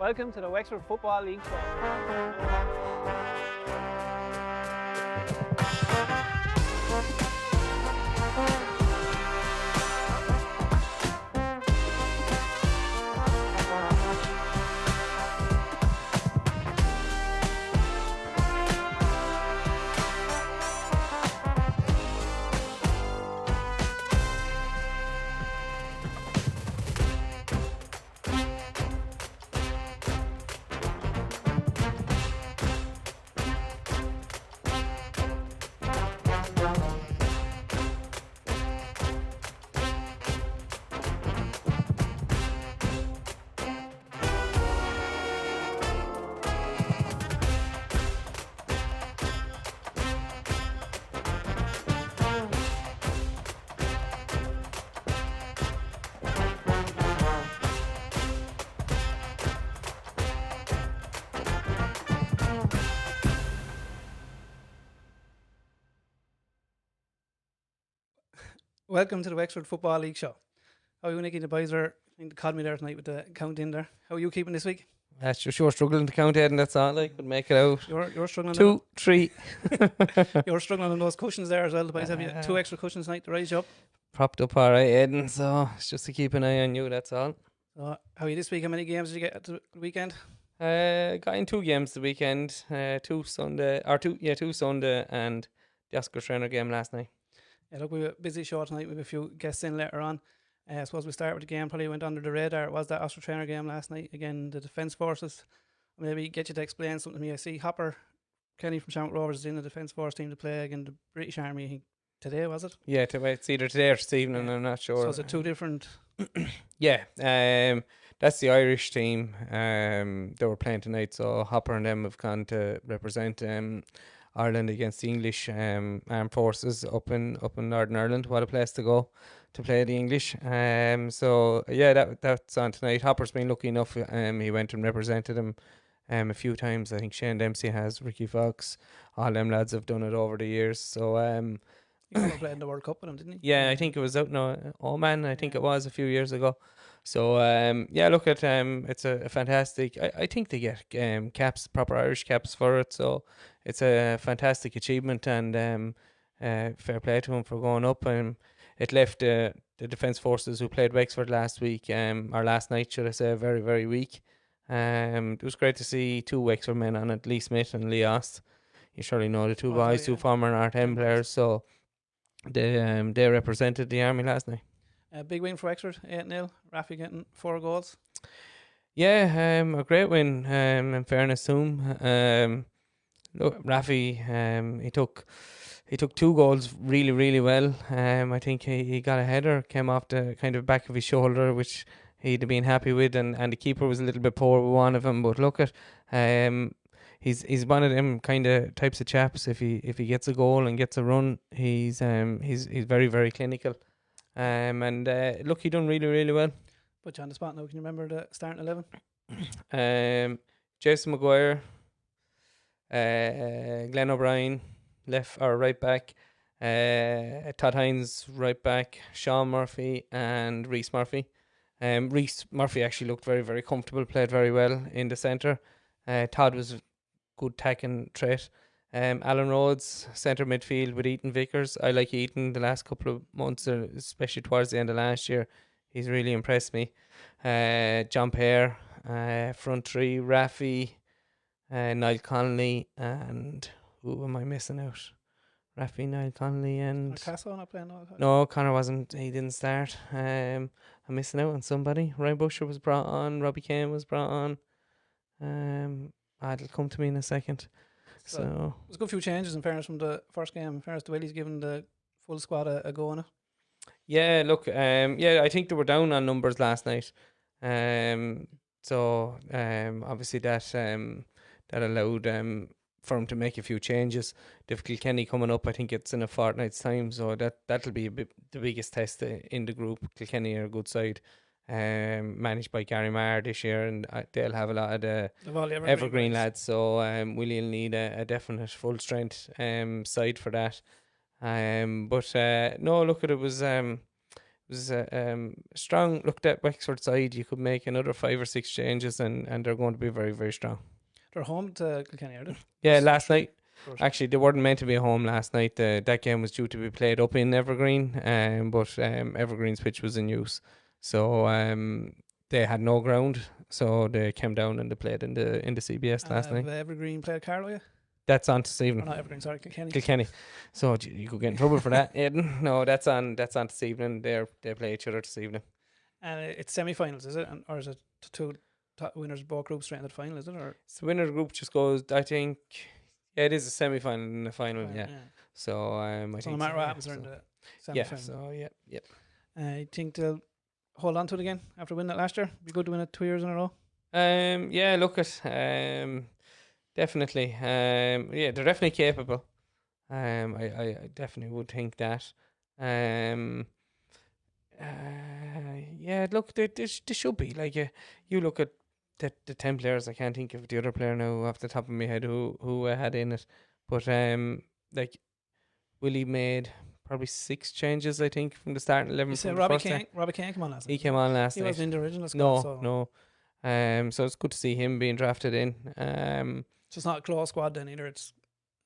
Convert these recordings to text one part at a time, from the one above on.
Welcome to the Wexford Football League Show. Welcome to the Wexford Football League Show. How are you, Nicky? The boys are called me there tonight with the count in there. How are you keeping this week? That's just you're struggling to count, Ed, and that's all I could make it out. You're struggling. 2, 3. You're struggling on those cushions there as well. The boys have you 2 extra cushions tonight to rise you up. Propped up all right, Ed, so it's just to keep an eye on you, that's all. So, how are you this week? How many games did you get at the weekend? Got in 2 games the weekend. 2 Sunday and the Oscar Trainer game last night. Yeah, look, we have a busy show tonight. We have a few guests in later on. I suppose we start with the game. Probably went under the radar. It was that Oscar Trainer game last night. Again, the Defence Forces. Maybe get you to explain something to me. I see Hopper Kenny from Shamrock Rovers is in the Defence Force team to play against the British Army. I think today, was it? Yeah, it's either today or this evening. I'm not sure. So is it 2 different? Yeah, that's the Irish team. They were playing tonight, so Hopper and them have gone to represent Ireland against the English armed forces up in Northern Ireland. What a place to go to play the English. So yeah, that's on tonight. Hopper's been lucky enough. He went and represented him a few times. I think Shane Dempsey has, Ricky Fox, all them lads have done it over the years. So he played in the World Cup with him, didn't he? Yeah, I think it was out in Oman. I think it was a few years ago. So yeah, look at it's a fantastic. I think they get caps, proper Irish caps for it. So it's a fantastic achievement, and fair play to him for going up. It left the Defence Forces who played Wexford last week, or last night, should I say, very, very weak. It was great to see 2 Wexford men on it, Lee Smith and Lee Ost. You surely know the 2 boys, 2 former R10 players. So they represented the Army last night. A big win for Wexford, 8-0. Rafi getting 4 goals. Yeah, a great win. In fairness to him, look, Rafi, he took 2 goals really, really well. I think he got a header, came off the kind of back of his shoulder, which he'd have been happy with, and the keeper was a little bit poor with one of them. But look at, he's one of them kind of types of chaps. If he gets a goal and gets a run, he's very, very clinical. And look, he done really, really well. Put you on the spot now. Can you remember the starting 11? Jason Maguire, Glenn O'Brien, left or right back, Todd Hines, right back, Sean Murphy and Reece Murphy. Reece Murphy actually looked very, very comfortable, played very well in the centre. Todd was a good attacking threat. Alan Rhodes, centre midfield with Ethan Vickers. I like Ethan the last couple of months, especially towards the end of last year. He's really impressed me. John Pear, front 3, Rafi, Niall Connolly, and who am I missing out? Rafi, Niall Connolly, and Castle not playing? No, Connor wasn't. He didn't start. I'm missing out on somebody. Ryan Busher was brought on. Robbie Kane was brought on. It'll come to me in a second. So there's a good few changes in fairness from the first game. In fairness, Dwelly's given the full squad a go on it. Yeah, look, I think they were down on numbers last night. So obviously that allowed for him to make a few changes. With Kilkenny coming up, I think it's in a fortnight's time, so that'll be the biggest test in the group. Kilkenny are a good side. Managed by Gary Marr this year, and they'll have a lot of the evergreen lads, so we'll need a definite full strength side for that. But no, look, it was was strong. Looked at Wexford side, you could make another 5 or 6 changes, and they're going to be very, very strong. They're home to Kilkenny, are they? Yeah, last night. Good. Actually, they weren't meant to be home last night. That game was due to be played up in Evergreen, but Evergreen's pitch was in use, so they had no ground, so they came down and they played in the CBS last night. Evergreen played Carlow. That's on this evening. Oh, not Evergreen, sorry, Kilkenny. Kilkenny. So you could get in trouble for that, Aidan. No, that's on this evening. They play each other this evening. And it's semi-finals, is it? Or is it two winners of both groups straight into the final, is it? Or So the winner of the group just goes, I think, yeah, it is a semi-final and a final, yeah. So I so think no matter what yeah, happens, they're in so, the semi-final. yeah, so yeah. I think they'll hold on to it again after winning it last year. Be good to win it 2 years in a row. Yeah, look at definitely. Yeah, they're definitely capable. I definitely would think that. Yeah, look, they should be like you look at the 10 players. I can't think of the other player now off the top of my head who had in it, but like Willie made probably 6 changes, I think, from the starting 11. You said Robbie Kane came on last night. He came on last night. He wasn't in the original squad. No. So it's good to see him being drafted in. So it's not a close squad then either. It's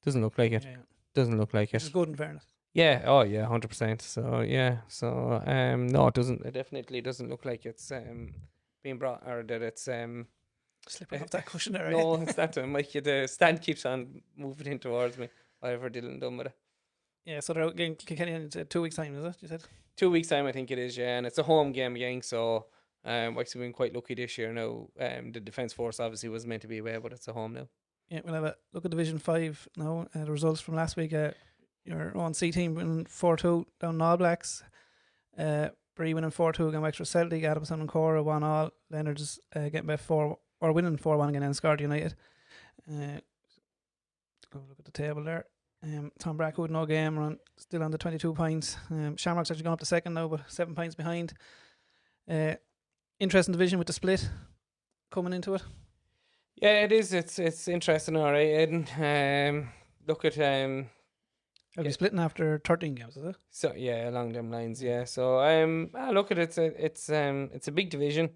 doesn't look like it. Yeah. Doesn't look like it. It's good in fairness. Yeah. Oh yeah. 100%. So yeah. So no, it doesn't. It definitely doesn't look like it's being brought, or that it's slipping off that cushion there. No, it's not. Mike, the stand keeps on moving in towards me. Whatever Dylan done with it. Yeah. So they're getting Kilkenny in 2 weeks' time, is it? You said 2 weeks' time, I think it is. Yeah, and it's a home game again. So Wexford been quite lucky this year. Now the Defence Force obviously was meant to be away, but it's a home now. Yeah, we'll have a look at Division 5 now. The results from last week. Your own C team winning 4-2 down All Blacks. Bree winning 4-2 against Wexford Celtic. Adamson and Cora 1-1. Leonard's getting by 4 or winning 4-1 against Enniscorthy United. Go look at the table there. Tom Brackwood no game, run still on the 22 points. Shamrock's actually gone up to second now, but 7 points behind. Interesting division with the split coming into it. Yeah, it is. It's interesting, all right, Aidan. Look at Are we splitting after 13 games, is it? So yeah, along them lines, yeah. So look at it. It's a big division.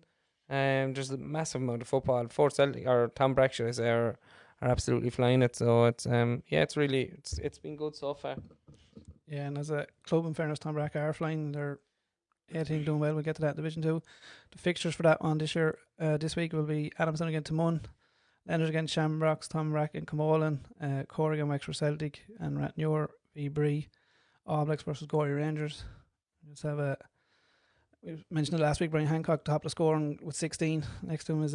There's a massive amount of football. Fort Celtic or Tom Brack, should I say, are absolutely flying it. So it's it's been good so far. Yeah, and as a club, in fairness, Tom Brack are flying. They're 18 doing well. We'll get to that in Division 2. The fixtures for that one this year, this week will be Adamson against Timon, Leonard against Shamrocks, Tom Brack and Camolan, Corrigan Wexford Celtic, and Ratnure v Bree, All Blacks versus Gorey Rangers. We mentioned it last week, Brian Hancock, top of the scoring with 16. Next to him is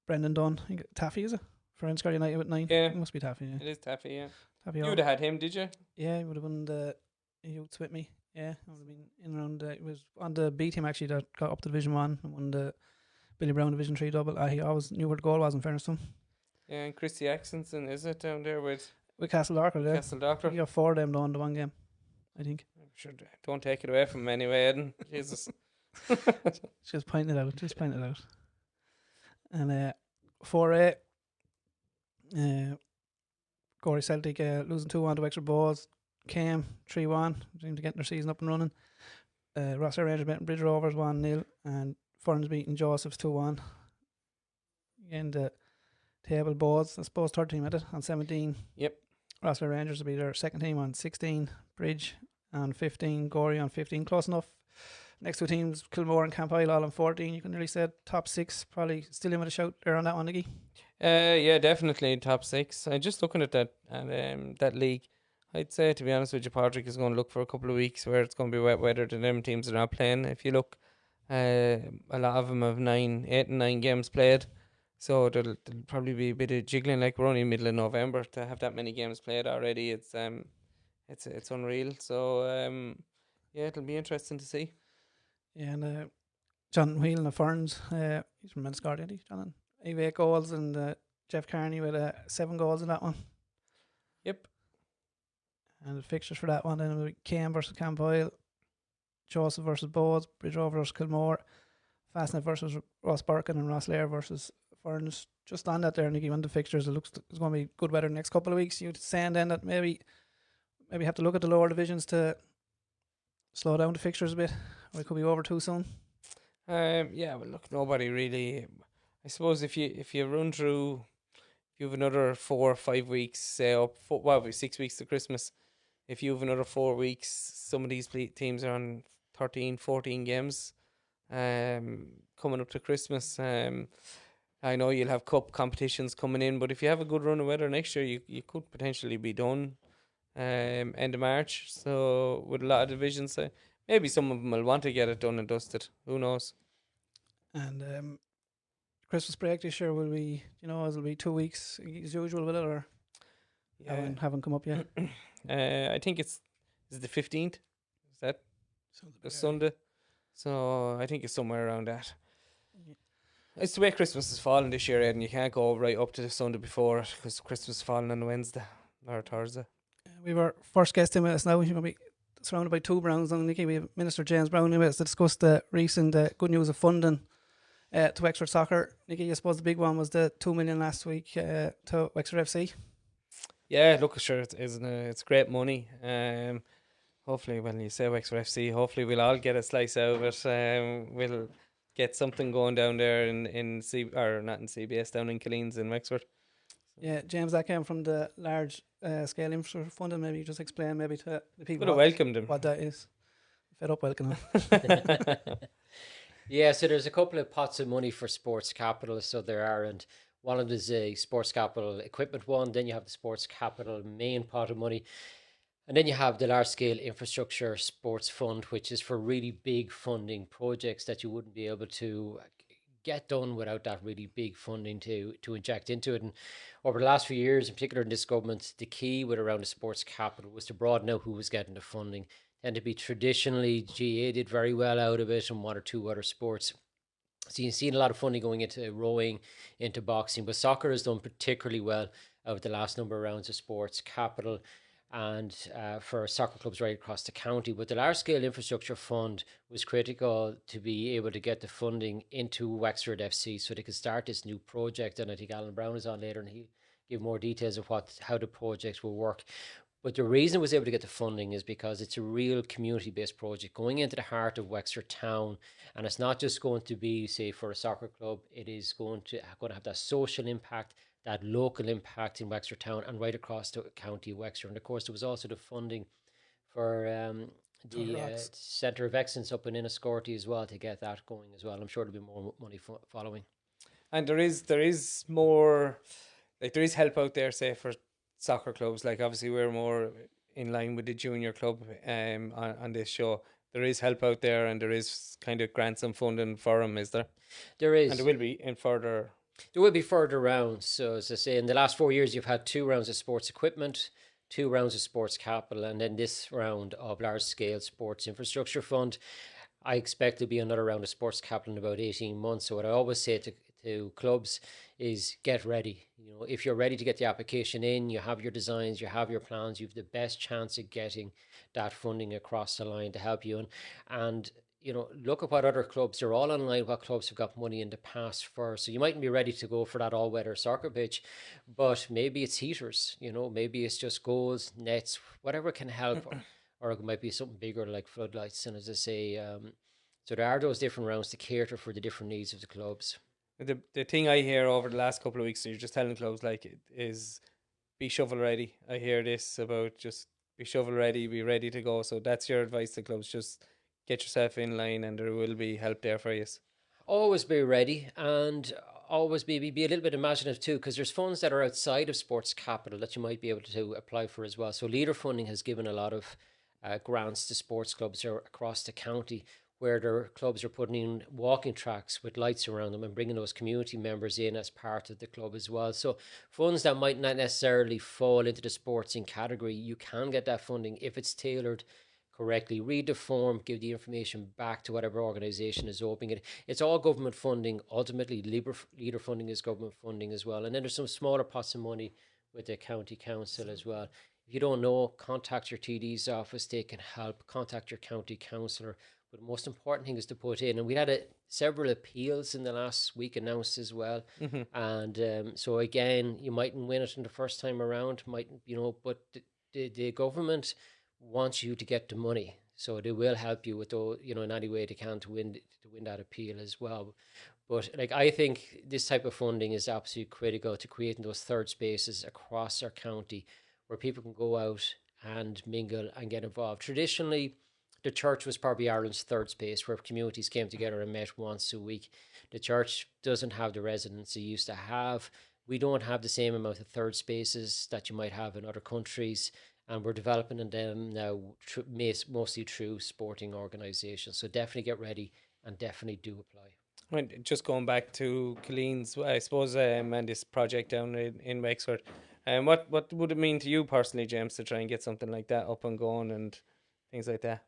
Brendan Dunn. I think Taffy, is it? For Enniscorthy United with 9. Yeah. It must be Taffy, yeah. It is Taffy, yeah. Taffy You would have had him, did you? Yeah, he would have won the youths with me. Yeah, I would have been in around. It was on the B team actually that got up to Division 1 and won the Billy Browne Division 3 double. He always knew where the goal was, in fairness to him. Yeah, and Christy Axonson, is it down there with Castle Doctor? Yeah. Castle Doctor? He got 4 of them done in the one game, I think. I'm sure. Don't take it away from him anyway, Eden. Jesus. Just pointing it out. And 4A, Gorey Celtic losing 2-1 to Wexford Balls. Came 3-1, seem to get their season up and running. Rossler Rangers beating Bridge Rovers 1-0, and Furns beating Josephs 2-1. Again, the table Balls, I suppose, third team at it on 17. Yep. Rossler Rangers will be their second team on 16. Bridge on 15. Gorey on 15. Close enough. Next two teams, Kilmore and Camp Isle, all on 14. You can really say top 6, probably still in with a shout there on that one, Nicky. Yeah, definitely top 6. I'm just looking at that and that league. I'd say, to be honest with you, Patrick is going to look for a couple of weeks where it's going to be wet weather to them teams that are not playing. If you look, a lot of them have 8 and 9 games played, so there'll probably be a bit of jiggling. Like, we're only middle of November to have that many games played already. It's unreal. So yeah, it'll be interesting to see. Yeah, and John Whelan of Ferns, he's from Enniscorthy, isn't he? John, 8 goals, and Jeff Carney with 7 goals in that one. Yep. And the fixtures for that one then will be Cam versus Camp Isle, Joseph versus Bowes, Bridge Rover versus Kilmore, Fastnet versus Ross Birkin, and Ross Lair versus Ferns. Just on that there, Nicky, on the fixtures, it looks it's going to be good weather the next couple of weeks. You'd saying then that maybe have to look at the lower divisions to slow down the fixtures a bit, or it could be over too soon? Yeah, well, look, nobody really. I suppose if you run through, if you have another 4 or 5 weeks, say up, 6 weeks to Christmas. If you have another 4 weeks, some of these teams are on 13, 14 games. Coming up to Christmas. I know you'll have cup competitions coming in, but if you have a good run of weather next year, you could potentially be done end of March. So with a lot of divisions, maybe some of them will want to get it done and dusted. Who knows? And Christmas break this year will be, it'll be 2 weeks as usual, will it, or haven't come up yet? I think is the 15th. Is that the early. Sunday? So I think it's somewhere around that. Yeah. It's the way Christmas is falling this year, Ed, and you can't go right up to the Sunday before it because Christmas is falling on a Wednesday or Thursday. We were first guest in with us now. We're going to be surrounded by two Browns on Nicky. We have Minister James Browne with us to discuss the recent good news of funding to Wexford Soccer. Nicky, I suppose the big one was the 2 million last week to Wexford FC. Yeah, look, sure, it's great money. Hopefully, when you say Wexford FC, hopefully we'll all get a slice out of it. We'll get something going down there not in CBS, down in Killeens in Wexford. Yeah, James, that came from the large scale infrastructure funding. Maybe you just explain maybe to the people what that is. Fed up welcoming him. Yeah, so there's a couple of pots of money for sports capital, so there are, and one of them is a sports capital equipment one, then you have the sports capital main pot of money, and then you have the large scale infrastructure sports fund, which is for really big funding projects that you wouldn't be able to get done without that really big funding to inject into it. And over the last few years, in particular in this government, the key with around the sports capital was to broaden out who was getting the funding. And to be traditionally, GA did very well out of it and one or two other sports. So you've seen a lot of funding going into rowing, into boxing, but soccer has done particularly well over the last number of rounds of sports capital and for soccer clubs right across the county. But the large scale infrastructure fund was critical to be able to get the funding into Wexford FC so they could start this new project. And I think Alan Browne is on later and he'll give more details of how the project will work. But the reason it was able to get the funding is because it's a real community-based project going into the heart of Wexford town. And it's not just going to be, say, for a soccer club. It is going to have that social impact, that local impact in Wexford town and right across the county of Wexford. And of course, there was also the funding for the Centre of Excellence up in Enniscorthy as well to get that going as well. I'm sure there'll be more money following. And there is more, like there is help out there, say, for soccer clubs. Like obviously we're more in line with the junior club on this show. There is help out there and there is kind of grants and funding for them, is there? There is. And there will be in further... There will be further rounds. So as I say, in the last 4 years, you've had 2 rounds of sports equipment, 2 rounds of sports capital, and then this round of large scale sports infrastructure fund. I expect there'll be another round of sports capital in about 18 months. So what I always say to clubs is get ready. You know, if you're ready to get the application in, you have your designs, you have your plans, you have the best chance of getting that funding across the line to help you. And you know, look at what other clubs, they're all online, what clubs have got money in the past for. So you mightn't be ready to go for that all-weather soccer pitch, but maybe it's heaters, you know, maybe it's just goals, nets, whatever can help, or it might be something bigger like floodlights. And as I say, so there are those different rounds to cater for the different needs of the clubs. The thing I hear over the last couple of weeks, you're just telling clubs like is be shovel ready. I hear this about just be shovel ready, be ready to go. So that's your advice to clubs, just get yourself in line and there will be help there for you. Always be ready and always be a little bit imaginative too, because there's funds that are outside of sports capital that you might be able to apply for as well. So leader funding has given a lot of grants to sports clubs across the county where their clubs are putting in walking tracks with lights around them and bringing those community members in as part of the club as well. So funds that might not necessarily fall into the sportsing category, you can get that funding if it's tailored correctly. Read the form, give the information back to whatever organisation is opening it. It's all government funding. Ultimately, leader funding is government funding as well. And then there's some smaller pots of money with the county council as well. If you don't know, contact your TD's office. They can help. Contact your county councillor. But the most important thing is to put in, and we had several appeals in the last week announced as well. Mm-hmm. And so again, you mightn't win it in the first time around, but the government wants you to get the money. So they will help you with those, in any way they can to win that appeal as well. But like, I think this type of funding is absolutely critical to creating those third spaces across our county where people can go out and mingle and get involved. Traditionally, the church was probably Ireland's third space where communities came together and met once a week. The church doesn't have the resonance it used to have. We don't have the same amount of third spaces that you might have in other countries, and we're developing them now mostly through sporting organisations. So definitely get ready and definitely do apply. Right, just going back to Colleen's, I suppose, and this project down in Wexford, what would it mean to you personally, James, to try and get something like that up and going and things like that?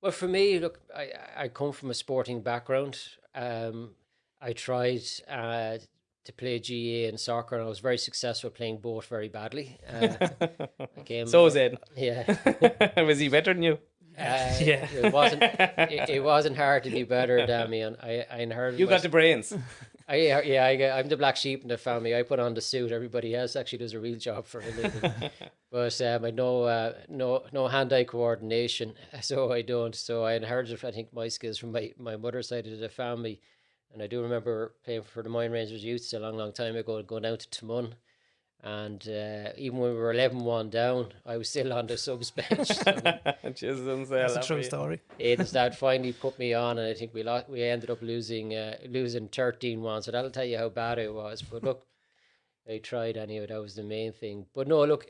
Well, for me, look, I come from a sporting background. I tried to play GA and soccer, and I was very successful playing both very badly. So was Ed. Yeah. Was he better than you? Yeah. It wasn't hard to be better, Damian. I inherited. You got the brains. I'm the black sheep in the family. I put on the suit. Everybody else actually does a real job for a living. But I no hand-eye coordination, so I don't. So I inherited, I think, my skills from my mother's side of the family. And I do remember playing for the Mine Rangers Youths a long time ago, going down to Timon. And even when we were 11-1 down, I was still on the subs bench. So that's a true story. Aidan's dad finally put me on, and I think we ended up losing 13-1. So that'll tell you how bad it was. But look, I tried anyway. That was the main thing. But no, look,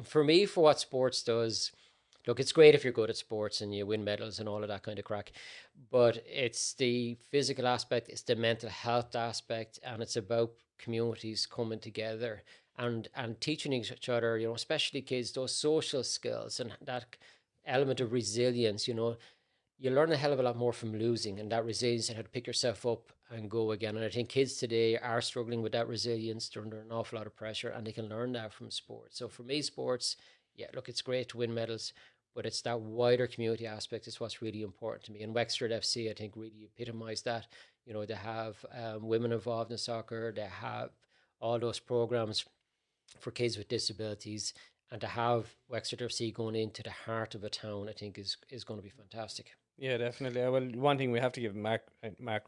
for me, for what sports does, look, it's great if you're good at sports and you win medals and all of that kind of crack. But it's the physical aspect, it's the mental health aspect, and it's about communities coming together and teaching each other, especially kids, those social skills and that element of resilience. You learn a hell of a lot more from losing, and that resilience and how to pick yourself up and go again. And I think kids today are struggling with that resilience. They're under an awful lot of pressure, and they can learn that from sports. So for me, sports, yeah, look, it's great to win medals, but it's that wider community aspect is what's really important to me. And Wexford FC, I think, really epitomised that. They have women involved in soccer. They have all those programs for kids with disabilities, and to have Wexford FC going into the heart of a town, I think is going to be fantastic. Yeah, definitely. Well, one thing we have to give Mark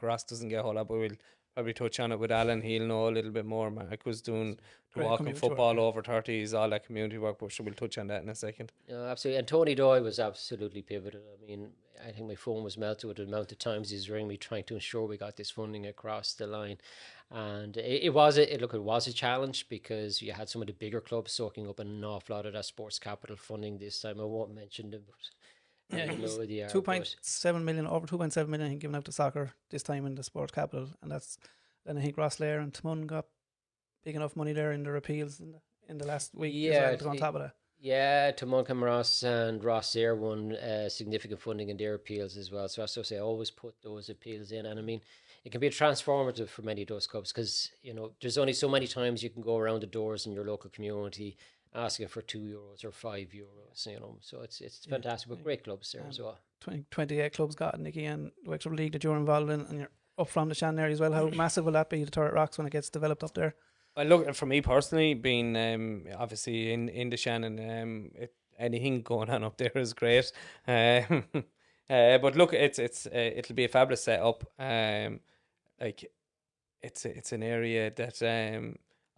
Ross doesn't get a whole lot, but we'll probably touch on it with Alan. He'll know a little bit more. Mark was doing the walking football over 30s, all that community work, but we'll touch on that in a second. Absolutely. And Tony Doyle was absolutely pivotal. I mean, I think my phone was melted with the amount of times he's ringing me trying to ensure we got this funding across the line. And it was a challenge because you had some of the bigger clubs soaking up an awful lot of that sports capital funding this time. I won't mention them, but yeah, 2.7 million, over 2.7 million, I think, given out to soccer this time in the sports capital, and then I think Rosslare and Timon got big enough money there in their appeals in the last week. Yeah, to go on top of that. Yeah, Timon Ross and Rosslare won significant funding in their appeals as well. So as I say, I always put those appeals in, and I mean, it can be transformative for many of those clubs because there's only so many times you can go around the doors in your local community asking for €2 or €5. So it's fantastic. But great clubs there as well. 28 clubs got Nicky, and the Wexford League that you're involved in, and you're up from the Shannon area as well. How massive will that be, the Turret Rocks, when it gets developed up there? Well, look, for me personally, being obviously in the Shannon, anything going on up there is great. But look, it'll be a fabulous setup. Like it's an area that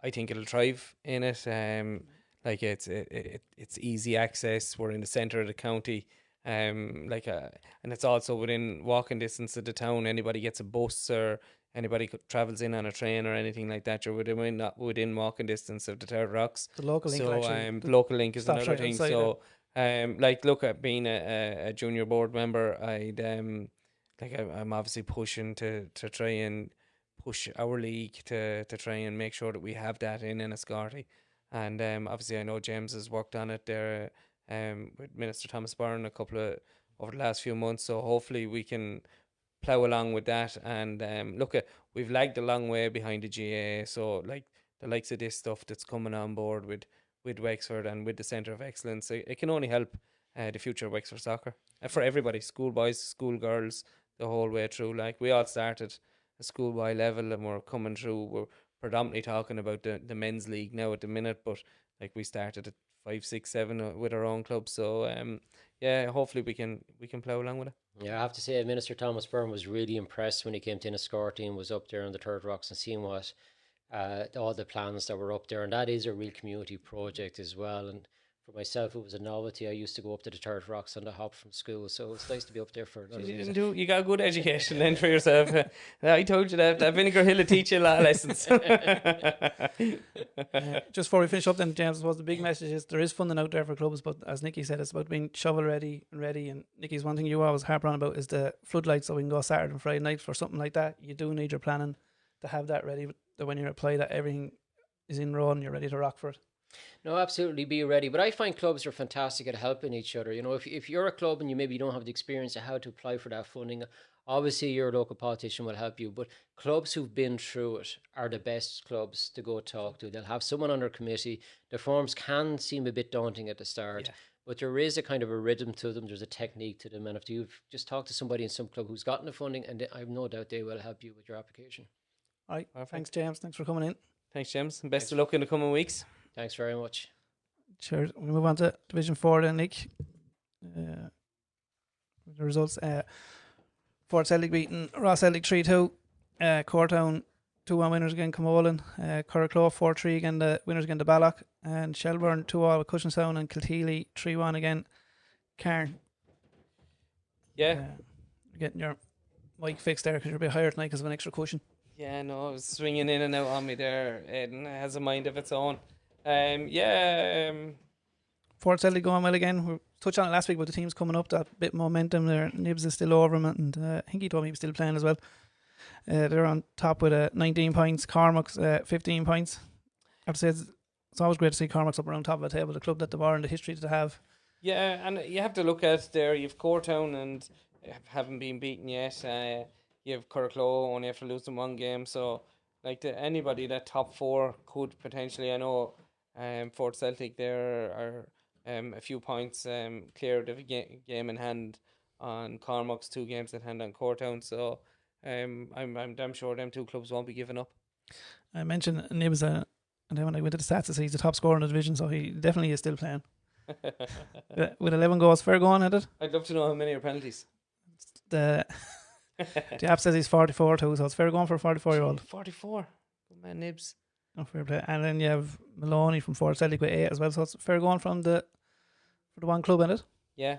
I think it'll thrive in it. Like it's easy access. We're in the centre of the county. And it's also within walking distance of the town. Anybody gets a bus or anybody travels in on a train or anything like that, you're within walking distance of the Turret Rocks. The local link, the local link is another thing. So, look, at being a junior board member, I'm obviously pushing to try and push our league to try and make sure that we have that in Enniscorthy. And obviously, I know James has worked on it there with Minister James Browne over the last few months. So hopefully we can plough along with that. And we've lagged a long way behind the GAA. So like the likes of this stuff that's coming on board with Wexford and with the Centre of Excellence, it can only help the future of Wexford soccer for everybody, schoolboys, schoolgirls, the whole way through. Like we all started a schoolboy level and we're coming through. We're predominantly talking about the men's league now at the minute, but like we started at 5, 6, 7 with our own club. So hopefully we can plough along with it. Yeah, I have to say, Minister Thomas Byrne was really impressed when he came to Enniscorthy and was up there on the Third Rocks and seeing what all the plans that were up there, and that is a real community project as well. And for myself, it was a novelty. I used to go up to the Third Rocks on the hop from school, so it's nice to be up there for another visit. You got a good education then for yourself. I told you that Vinegar Hill will teach you a lot of lessons. Just before we finish up then, James, I suppose the big message is there is funding out there for clubs, but as Nicky said, it's about being shovel ready. And Nicky's one thing you always harp on about is the floodlights, so we can go Saturday and Friday night for something like that. You do need your planning to have that ready, that when you apply that everything is in row and you're ready to rock for it. No, absolutely, be ready. But I find clubs are fantastic at helping each other. You know, if you're a club and you maybe don't have the experience of how to apply for that funding, obviously your local politician will help you. But clubs who've been through it are the best clubs to go talk to. They'll have someone on their committee. The forms can seem a bit daunting at the start, but there is a kind of a rhythm to them. There's a technique to them. And if you've just talked to somebody in some club who's gotten the funding, and I have no doubt they will help you with your application. All right. Perfect. Thanks, James. Thanks for coming in. Thanks, James. And best of luck in the coming weeks. Thanks very much. Cheers. We move on to Division 4 then, Nick. The results. Fort Celtic beating Ross Celtic 3-2. Courtown 2-1 winners again, Camolan. Curraclough 4-3 again, the winners again, the Balloch. And Shelburne 2-all with Cushenstown, and Kilteely 3-1 again, Cairn. Yeah. Getting your mic fixed there because you're a bit higher tonight because of an extra cushion. Yeah, no, it was swinging in and out on me there. Eden has a mind of its own. Fort Celtic going well again. We touched on it last week about the teams coming up, that bit of momentum there. Nibs is still over him, and I think he told me he was still playing as well. They're on top with 19 points. Cormac's 15 points. I have to say, it's always great to see Cormac's up around top of the table, the club that they are and the history that they have. Yeah, and you have to look at there. You've Courtown and haven't been beaten yet. You have Curraclough only after losing one game. So, anybody that top four could potentially. I know Fort Celtic there are a few points clear of the game in hand on Cormac's, 2 games in hand on Courtown. So, I'm damn sure them two clubs won't be giving up. I mentioned Nibs, and then when I went to the stats, he's the top scorer in the division, so he definitely is still playing. With 11 goals, fair going at it. I'd love to know how many are penalties. The app says he's 44 too, so it's fair going for a 44-year-old. 44. Good man, Nibs. Oh, fair play. And then you have Maloney from Fort Celtic with 8 as well, so it's fair going from for the one club in it. Yeah.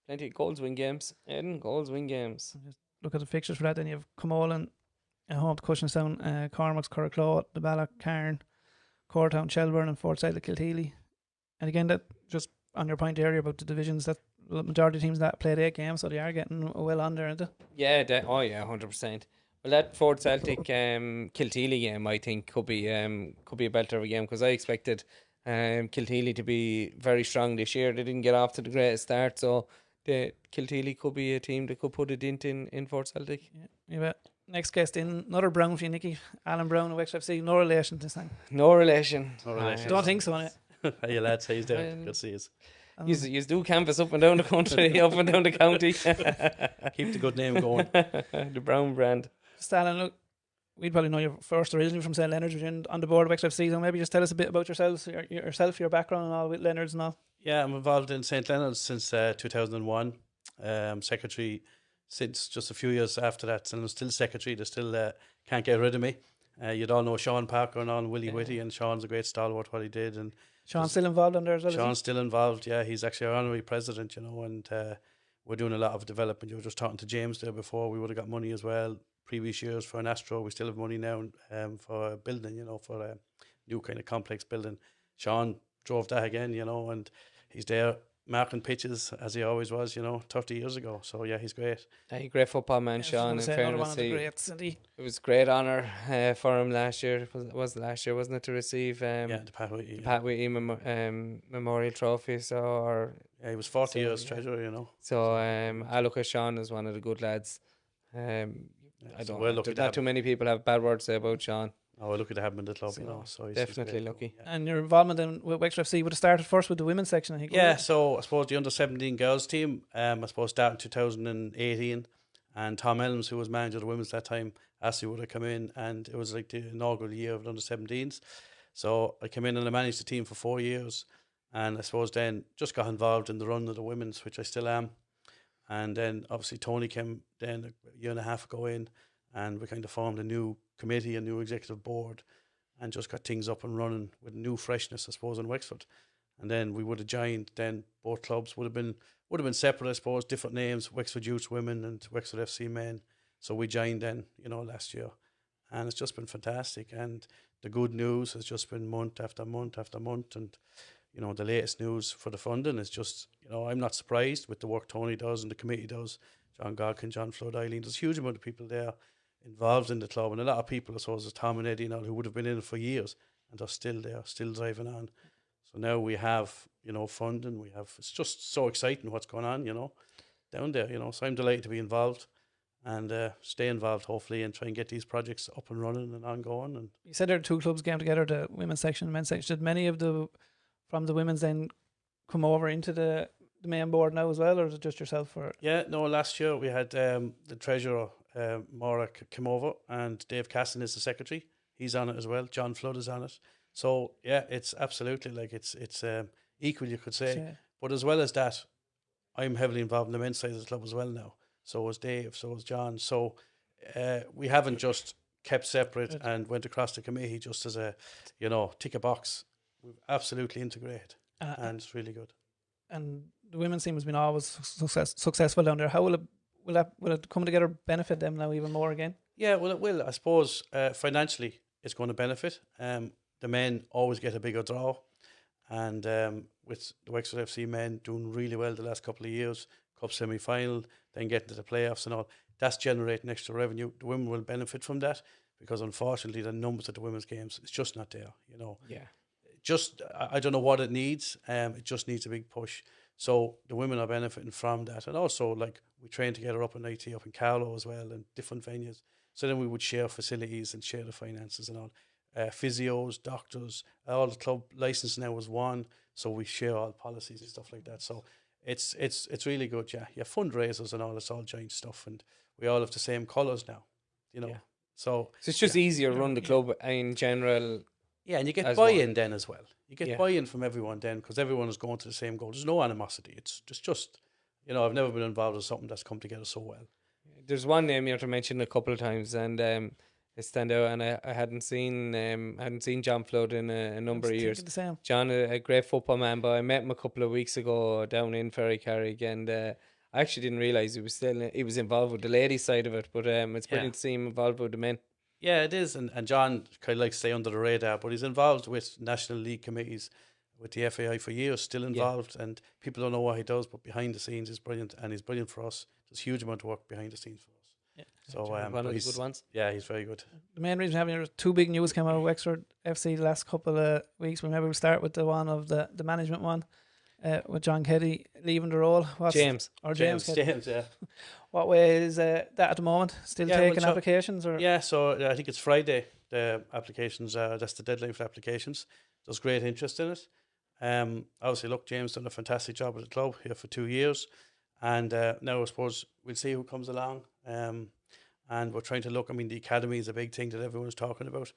Plenty of goals win games. Goals win games. Just look at the fixtures for that. Then you have Camolan at home to Cushenstown, Cormac's, Curraclough, the Balloch, Cairn, Courtown, Shelburne, and Fort Celtic, Kilteely. And again, that just on your point earlier about the divisions, that the majority of teams that played 8 games, so they are getting well on there, aren't they? Yeah, 100%. Well, that Fort Celtic Kilteely game, I think, could be a belter of a game, because I expected Kilteely to be very strong this year. They didn't get off to the greatest start, so Kilteely could be a team that could put a dent in Fort Celtic. Yeah. Next guest in, another Browne for you, Nicky. Alan Browne of Wexford F.C. No relation this time. No relation. Don't think so, innit? How you lads? How you doing? Good to see you. You do canvas up and down the country, up and down the county. Keep the good name going. The Browne brand. Just Alan, look, we'd probably know you first originally from St Leonard's, you're on the board of Wexford F.C. So maybe just tell us a bit about yourselves, your background and all with Leonard's and all. Yeah, I'm involved in St Leonard's since 2001. Secretary since just a few years after that. And I'm still secretary. They still can't get rid of me. You'd all know Sean Parker and all, Willie Whitty, and Sean's a great stalwart what he did. And Sean's still involved on there as well? Sean's still involved, yeah. He's actually our honorary president, and we're doing a lot of development. You were just talking to James there before. We would have got money as well previous years for an Astro. We still have money now for a building, for a new kind of complex building. Sean drove that again, and he's there marking pitches as he always was, 30 years ago. So yeah, he's great. Great football man, Sean. In fairness, it was great honour for him last year. It was last year, wasn't it, to receive the Pat Whitty Memorial Trophy. So he was 40 years treasurer, So I look at Sean as one of the good lads. Not too many people have bad words to say about Sean. Oh, we're lucky to have him in the club, So he's definitely lucky. Yeah. And your involvement with Wexford FC would have started first with the women's section, I think. Yeah, so I suppose the under-17 girls team, I suppose started in 2018, and Tom Elms, who was manager of the women's that time, asked me would I come in, and it was like the inaugural year of the under-17s. So I came in and I managed the team for 4 years, And I suppose then just got involved in the run of the women's, which I still am. And then obviously Tony came then a year and a half ago in, and we kind of formed a new committee, a new executive board, and just got things up and running with new freshness, I suppose, in Wexford. And then we would have joined. Then both clubs would have been separate, I suppose, different names: Wexford Youth Women and Wexford FC Men. So we joined then, last year, and it's just been fantastic. And the good news has just been month after month after month, and the latest news for the funding is just, I'm not surprised with the work Tony does and the committee does. John Godkin, John Flood, Eileen, there's a huge amount of people there involved in the club, and a lot of people, I suppose, as Tom and Eddie and all, who would have been in it for years, and they're still there, still driving on. So now we have, funding, it's just so exciting what's going on, down there, so I'm delighted to be involved and stay involved, hopefully, and try and get these projects up and running and ongoing. And you said there are two clubs came together, the women's section and men's section. Did many of from the women's then come over into the main board now as well, or is it just yourself? Yeah, no, last year we had the treasurer, Maura, came over, and Dave Casson is the secretary. He's on it as well. John Flood is on it. So yeah, it's absolutely it's equal, you could say. Yeah. But as well as that, I'm heavily involved in the men's side of the club as well now. So is Dave, so is John. So we haven't just kept separate and went across the committee just as a, tick a box. We've absolutely integrated, and it's really good. And the women's team has been always successful down there. How will it come together benefit them now even more again? Yeah, well, it will. I suppose financially it's going to benefit. The men always get a bigger draw, and with the Wexford FC men doing really well the last couple of years, cup semi-final, then getting to the playoffs and all, that's generating extra revenue. The women will benefit from that, because unfortunately the numbers at the women's games, it's just not there, Yeah. Just, I don't know what it needs. It just needs a big push. So the women are benefiting from that. And also, we train together up in IT, up in Carlow as well, and different venues. So then we would share facilities and share the finances and all. Physios, doctors, all the club license now is one. So we share all policies and stuff like that. So it's really good, yeah. Yeah, fundraisers and all, it's all joint stuff. And we all have the same colours now, Yeah. So it's just easier to run the club in general. Yeah, and you get buy-in then as well. You get buy-in from everyone then, because everyone is going to the same goal. There's no animosity. It's just I've never been involved in something that's come together so well. There's one name you have to mention a couple of times, and it stand out. And I hadn't seen John Flood in a number of years. John, a great football man, but I met him a couple of weeks ago down in Ferrycarrig, and I actually didn't realise he was involved with the ladies' side of it. But it's brilliant to see him involved with the men. Yeah, it is, and John kind of likes to stay under the radar, but he's involved with National League committees, with the FAI for years, still involved, and people don't know what he does, but behind the scenes he's brilliant, and he's brilliant for us. There's a huge amount of work behind the scenes for us. Yeah. So one of the good ones. Yeah, he's very good. The main reason having two big news came out of Wexford FC the last couple of weeks. Maybe we'll start with the one of the management one, with John Keddy leaving the role. James, yeah. What way is that at the moment? Still taking applications? Or? Yeah, so I think it's Friday. The applications, that's the deadline for applications. There's great interest in it. Obviously, look, James done a fantastic job at the club here for 2 years. And now I suppose we'll see who comes along. And we're trying to look, the academy is a big thing that everyone's talking about.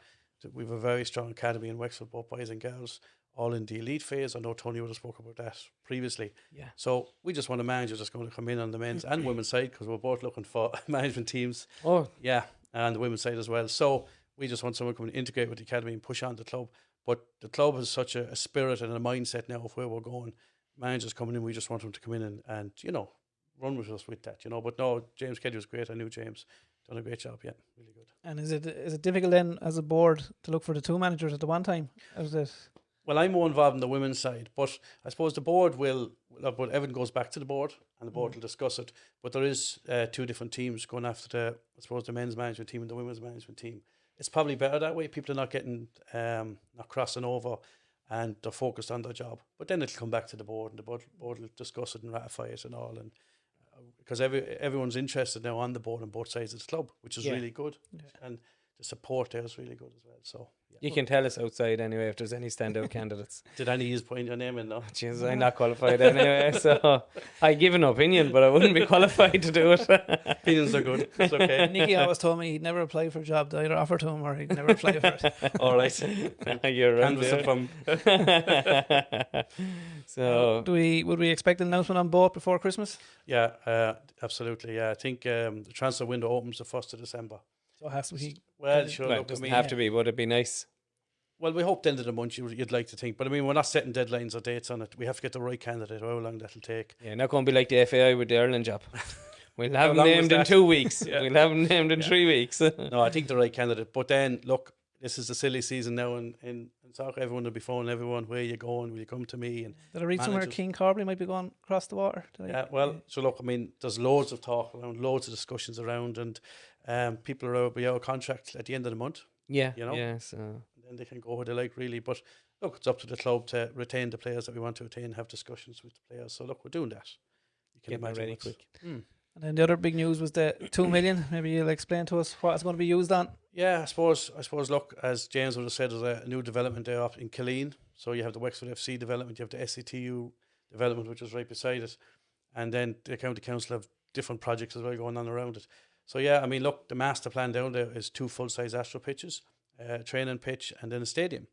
We have a very strong academy in Wexford, both boys and girls, all in the elite phase. I know Tony would have spoken about that previously. Yeah. So we just want a manager that's going to come in on the men's and women's side, because we're both looking for management teams. Oh. Yeah, and the women's side as well. So we just want someone to come and integrate with the academy and push on the club. But the club has such a spirit and a mindset now of where we're going. Managers coming in, we just want them to come in and run with us with that, But no, James Keddy was great. I knew James. Done a great job, yeah, really good. And is it difficult then as a board to look for the two managers at the one time? Well, I'm more involved in the women's side, but I suppose the board will. But everything goes back to the board, and the board will discuss it. But there is two different teams going after the men's management team and the women's management team. It's probably better that way. People are not getting not crossing over, and they're focused on their job. But then it'll come back to the board, and the board will discuss it and ratify it and all. And because everyone's interested now on the board on both sides of the club, which is really good. Yeah. And the support there is really good as well. So You can tell us outside anyway if there's any standout candidates. Did any of you put your name in? No. Jesus, I'm not qualified anyway, so I give an opinion, but I wouldn't be qualified to do it. Opinions are good. It's okay. Nicky always told me he'd never apply for a job. They'd either offer to him or he'd never apply for it. All right. You're right. Canvas there. from. So Would we expect an announcement on both before Christmas? Yeah, absolutely. Yeah, I think the transfer window opens the 1st of December. So it has to be. Well, sure. well, Look, it doesn't I mean, have to be, would it be nice? well, we hope the end of the month you'd like to think, but I mean, we're not setting deadlines or dates on it. We have to get the right candidate. How long that'll take? Yeah, not going to be like the FAI with the Ireland job. We'll have him long was named in that? 2 weeks. Yeah. We'll have him named in 3 weeks. No, I think the right candidate. But then, look, this is the silly season now in soccer. Everyone will be phoning everyone, where are you going? Will you come to me? And Did I read somewhere managers. Keane Corbally might be going across the water? yeah, well, so look, I mean, there's loads of talk around, loads of discussions around, and people are out of contract at the end of the month. Yeah, You know? yeah. So Then they can go where they like, really. But look, it's up to the club to retain the players that we want to retain, have discussions with the players. So look, we're doing that. You can get them imagine ready what's- quick. And then the other big news was the 2 million. Maybe you'll explain to us what it's going to be used on. Yeah, I suppose. Look, as James would have said, there's a new development there up in Killeen. So you have the Wexford FC development, you have the SCTU development, which is right beside it, and then the county council have different projects as well going on around it. So yeah, I mean, look, the master plan down there is 2 full-size Astro pitches, training pitch, and then a stadium.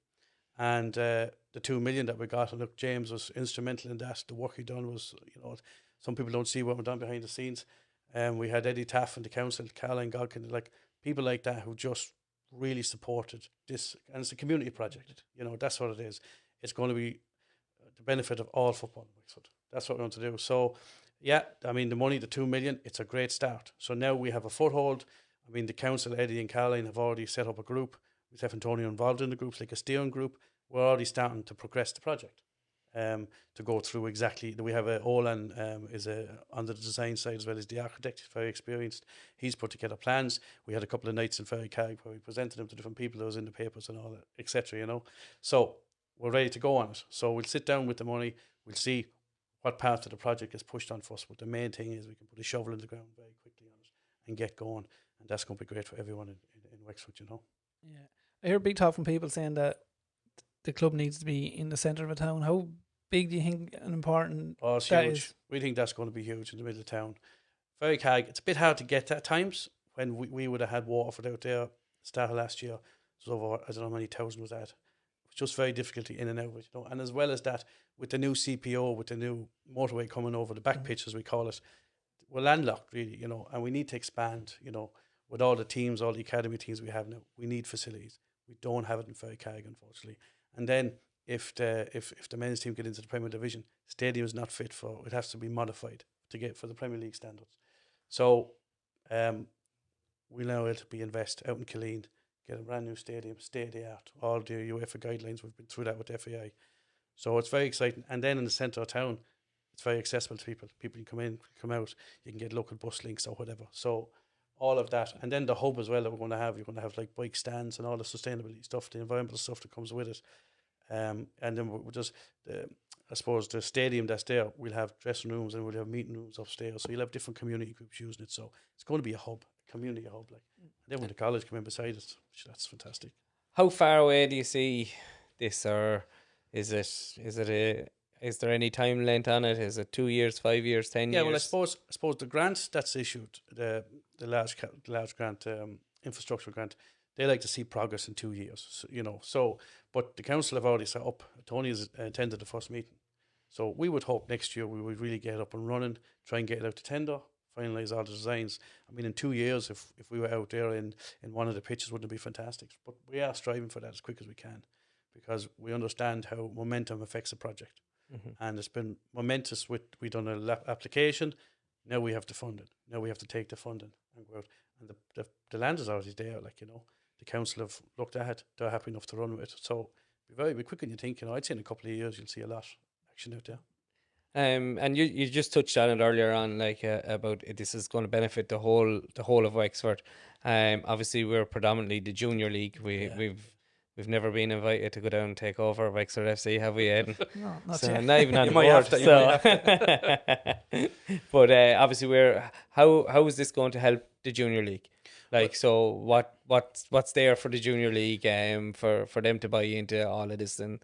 And the 2 million that we got, and look, James was instrumental in that. The work he done was, some people don't see what we're done behind the scenes. We had Eddie Taff and the council, Caroline Godkin, like people like that who just really supported this, and it's a community project. That's what it is. It's going to be the benefit of all football in Wexford. That's what we want to do. So, yeah, I mean, the money, the 2 million, it's a great start. So now we have a foothold. I mean, the council, Eddie and Caroline, have already set up a group. With Steph Antonio involved in the groups, like a steering group. We're already starting to progress the project. To go through exactly, we have Olan is on the design side as well as the architect. He's very experienced. He's put together plans. We had a couple of nights in Ferrycarrig where we presented them to different people that was in the papers and all that, etc. So we're ready to go on it. So we'll sit down with the money. We'll see what part of the project gets pushed on for us. But the main thing is we can put a shovel in the ground very quickly on it and get going, and that's going to be great for everyone in Wexford. Yeah, I hear big talk from people saying that the club needs to be in the centre of a town. How big do you think and important it's that huge. is? We think that's going to be huge in the middle of town. Ferrycarrig, it's a bit hard to get at times. When we would have had Waterford out there start of last year, it was over, I don't know how many thousand was that. It was just very difficult in and out of it, And as well as that, with the new CPO, with the new motorway coming over the back pitch, as we call it, we're landlocked really, and we need to expand, with all the teams, all the academy teams we have now. We need facilities. We don't have it in Ferrycarrig, unfortunately. And then if the men's team get into the Premier Division, stadium is not fit for. It has to be modified to get for the Premier League standards. So, we'll now have to be invest out in Killeen, get a brand new stadium, state of the art. All the UEFA guidelines, we've been through that with the FAI. So it's very exciting. And then in the centre of town, it's very accessible to people. People can come in, come out. You can get local bus links or whatever. So all of that, and then the hub as well that we're going to have. You're going to have like bike stands and all the sustainability stuff, the environmental stuff that comes with it. And then we'll just, I suppose, the stadium that's there, we'll have dressing rooms and we'll have meeting rooms upstairs. So you'll have different community groups using it. So it's going to be a hub, a community hub. And then when the college come in beside it, that's fantastic. how far away do you see this, or is there any time length on it? Is it 2 years, 5 years, 10 years? Yeah, well, I suppose the grant that's issued, the large grant, infrastructure grant, they like to see progress in 2 years. So, but the council have already set up. Tony has attended the first meeting, so we would hope next year we would really get it up and running, try and get it out to tender, finalise all the designs. I mean, in 2 years, if we were out there in one of the pitches, wouldn't it be fantastic? But we are striving for that as quick as we can, because we understand how momentum affects a project. And it's been momentous. We done an application. Now we have to fund it. Now we have to take the funding and go out. And the land is already there. The council have looked at it. They're happy enough to run with it. So be quick when you think. I'd say in a couple of years you'll see a lot of action out there. And you just touched on it earlier on, about this is going to benefit the whole of Wexford. Obviously we're predominantly the junior league. We've never been invited to go down and take over Wexford FC, have we, Aidan? No, not So yet. not even on You the might board. have to, you might But obviously, how is this going to help the junior league? Like, so what's there for the junior league for them to buy into all of this? And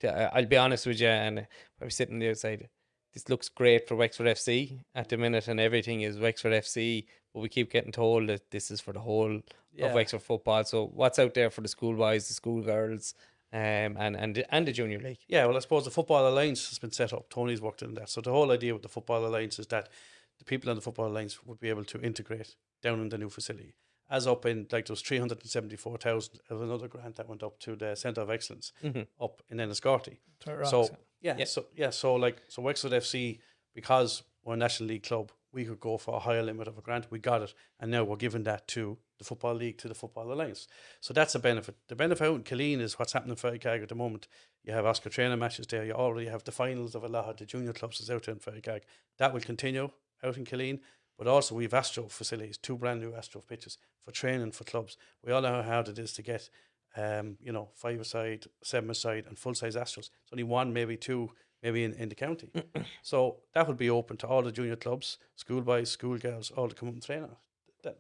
I'll be honest with you, and I was sitting on the outside, this looks great for Wexford FC at the minute, and everything is Wexford FC, but we keep getting told that this is for the whole of Wexford football. So what's out there for the schoolboys, the schoolgirls, and the junior league? Yeah, well, I suppose the Football Alliance has been set up. Tony's worked in that. So the whole idea with the Football Alliance is that the people on the Football Alliance would be able to integrate down in the new facility. As up in, like, there was 374,000 of another grant that went up to the Centre of Excellence up in Enniscorthy. So Wexford FC, because we're a National League club, we could go for a higher limit of a grant. We got it, and now we're giving that to the Football League, to the Football Alliance. So that's a benefit. The benefit out in Killeen is what's happening in Ferrycarrig at the moment. You have Oscar training matches there. You already have the finals of a lot of the junior clubs that's out there in Ferrycarrig. That will continue out in Killeen. But also we have Astro facilities, 2 brand new Astro pitches for training for clubs. We all know how hard it is to get 5-a-side, 7-a-side and full-size Astros. It's only 1, maybe 2, maybe in the county. So that would be open to all the junior clubs, schoolboys, schoolgirls, all to come up and train on it.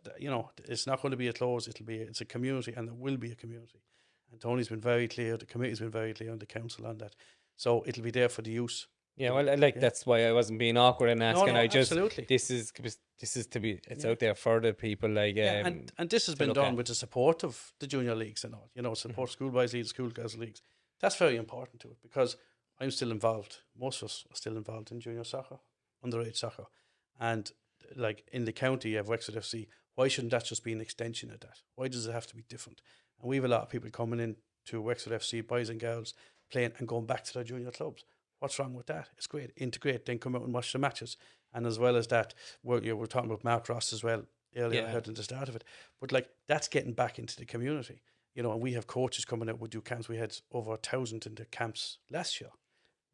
It's not going to be a close, it's a community, and it will be a community. And Tony's been very clear, the committee's been very clear on the council on that. So it'll be there for the use. Yeah, well, that's why I wasn't being awkward and asking. No, I just absolutely. This is to be out there for the people, like and this has been done with the support of the junior leagues and all. Support schoolboys leagues, schoolgirls leagues. That's very important to it, because I'm still involved. Most of us are still involved in junior soccer, underage soccer, and like in the county you have Wexford FC. Why shouldn't that just be an extension of that? Why does it have to be different? And we have a lot of people coming in to Wexford FC, boys and girls, playing and going back to their junior clubs. What's wrong with that? It's great. Integrate, then come out and watch the matches. And as well as that, we're talking about Mark Ross as well earlier. I heard at the start of it. But like, that's getting back into the community. And we have coaches coming out. We do camps. We had over 1,000 in the camps last year.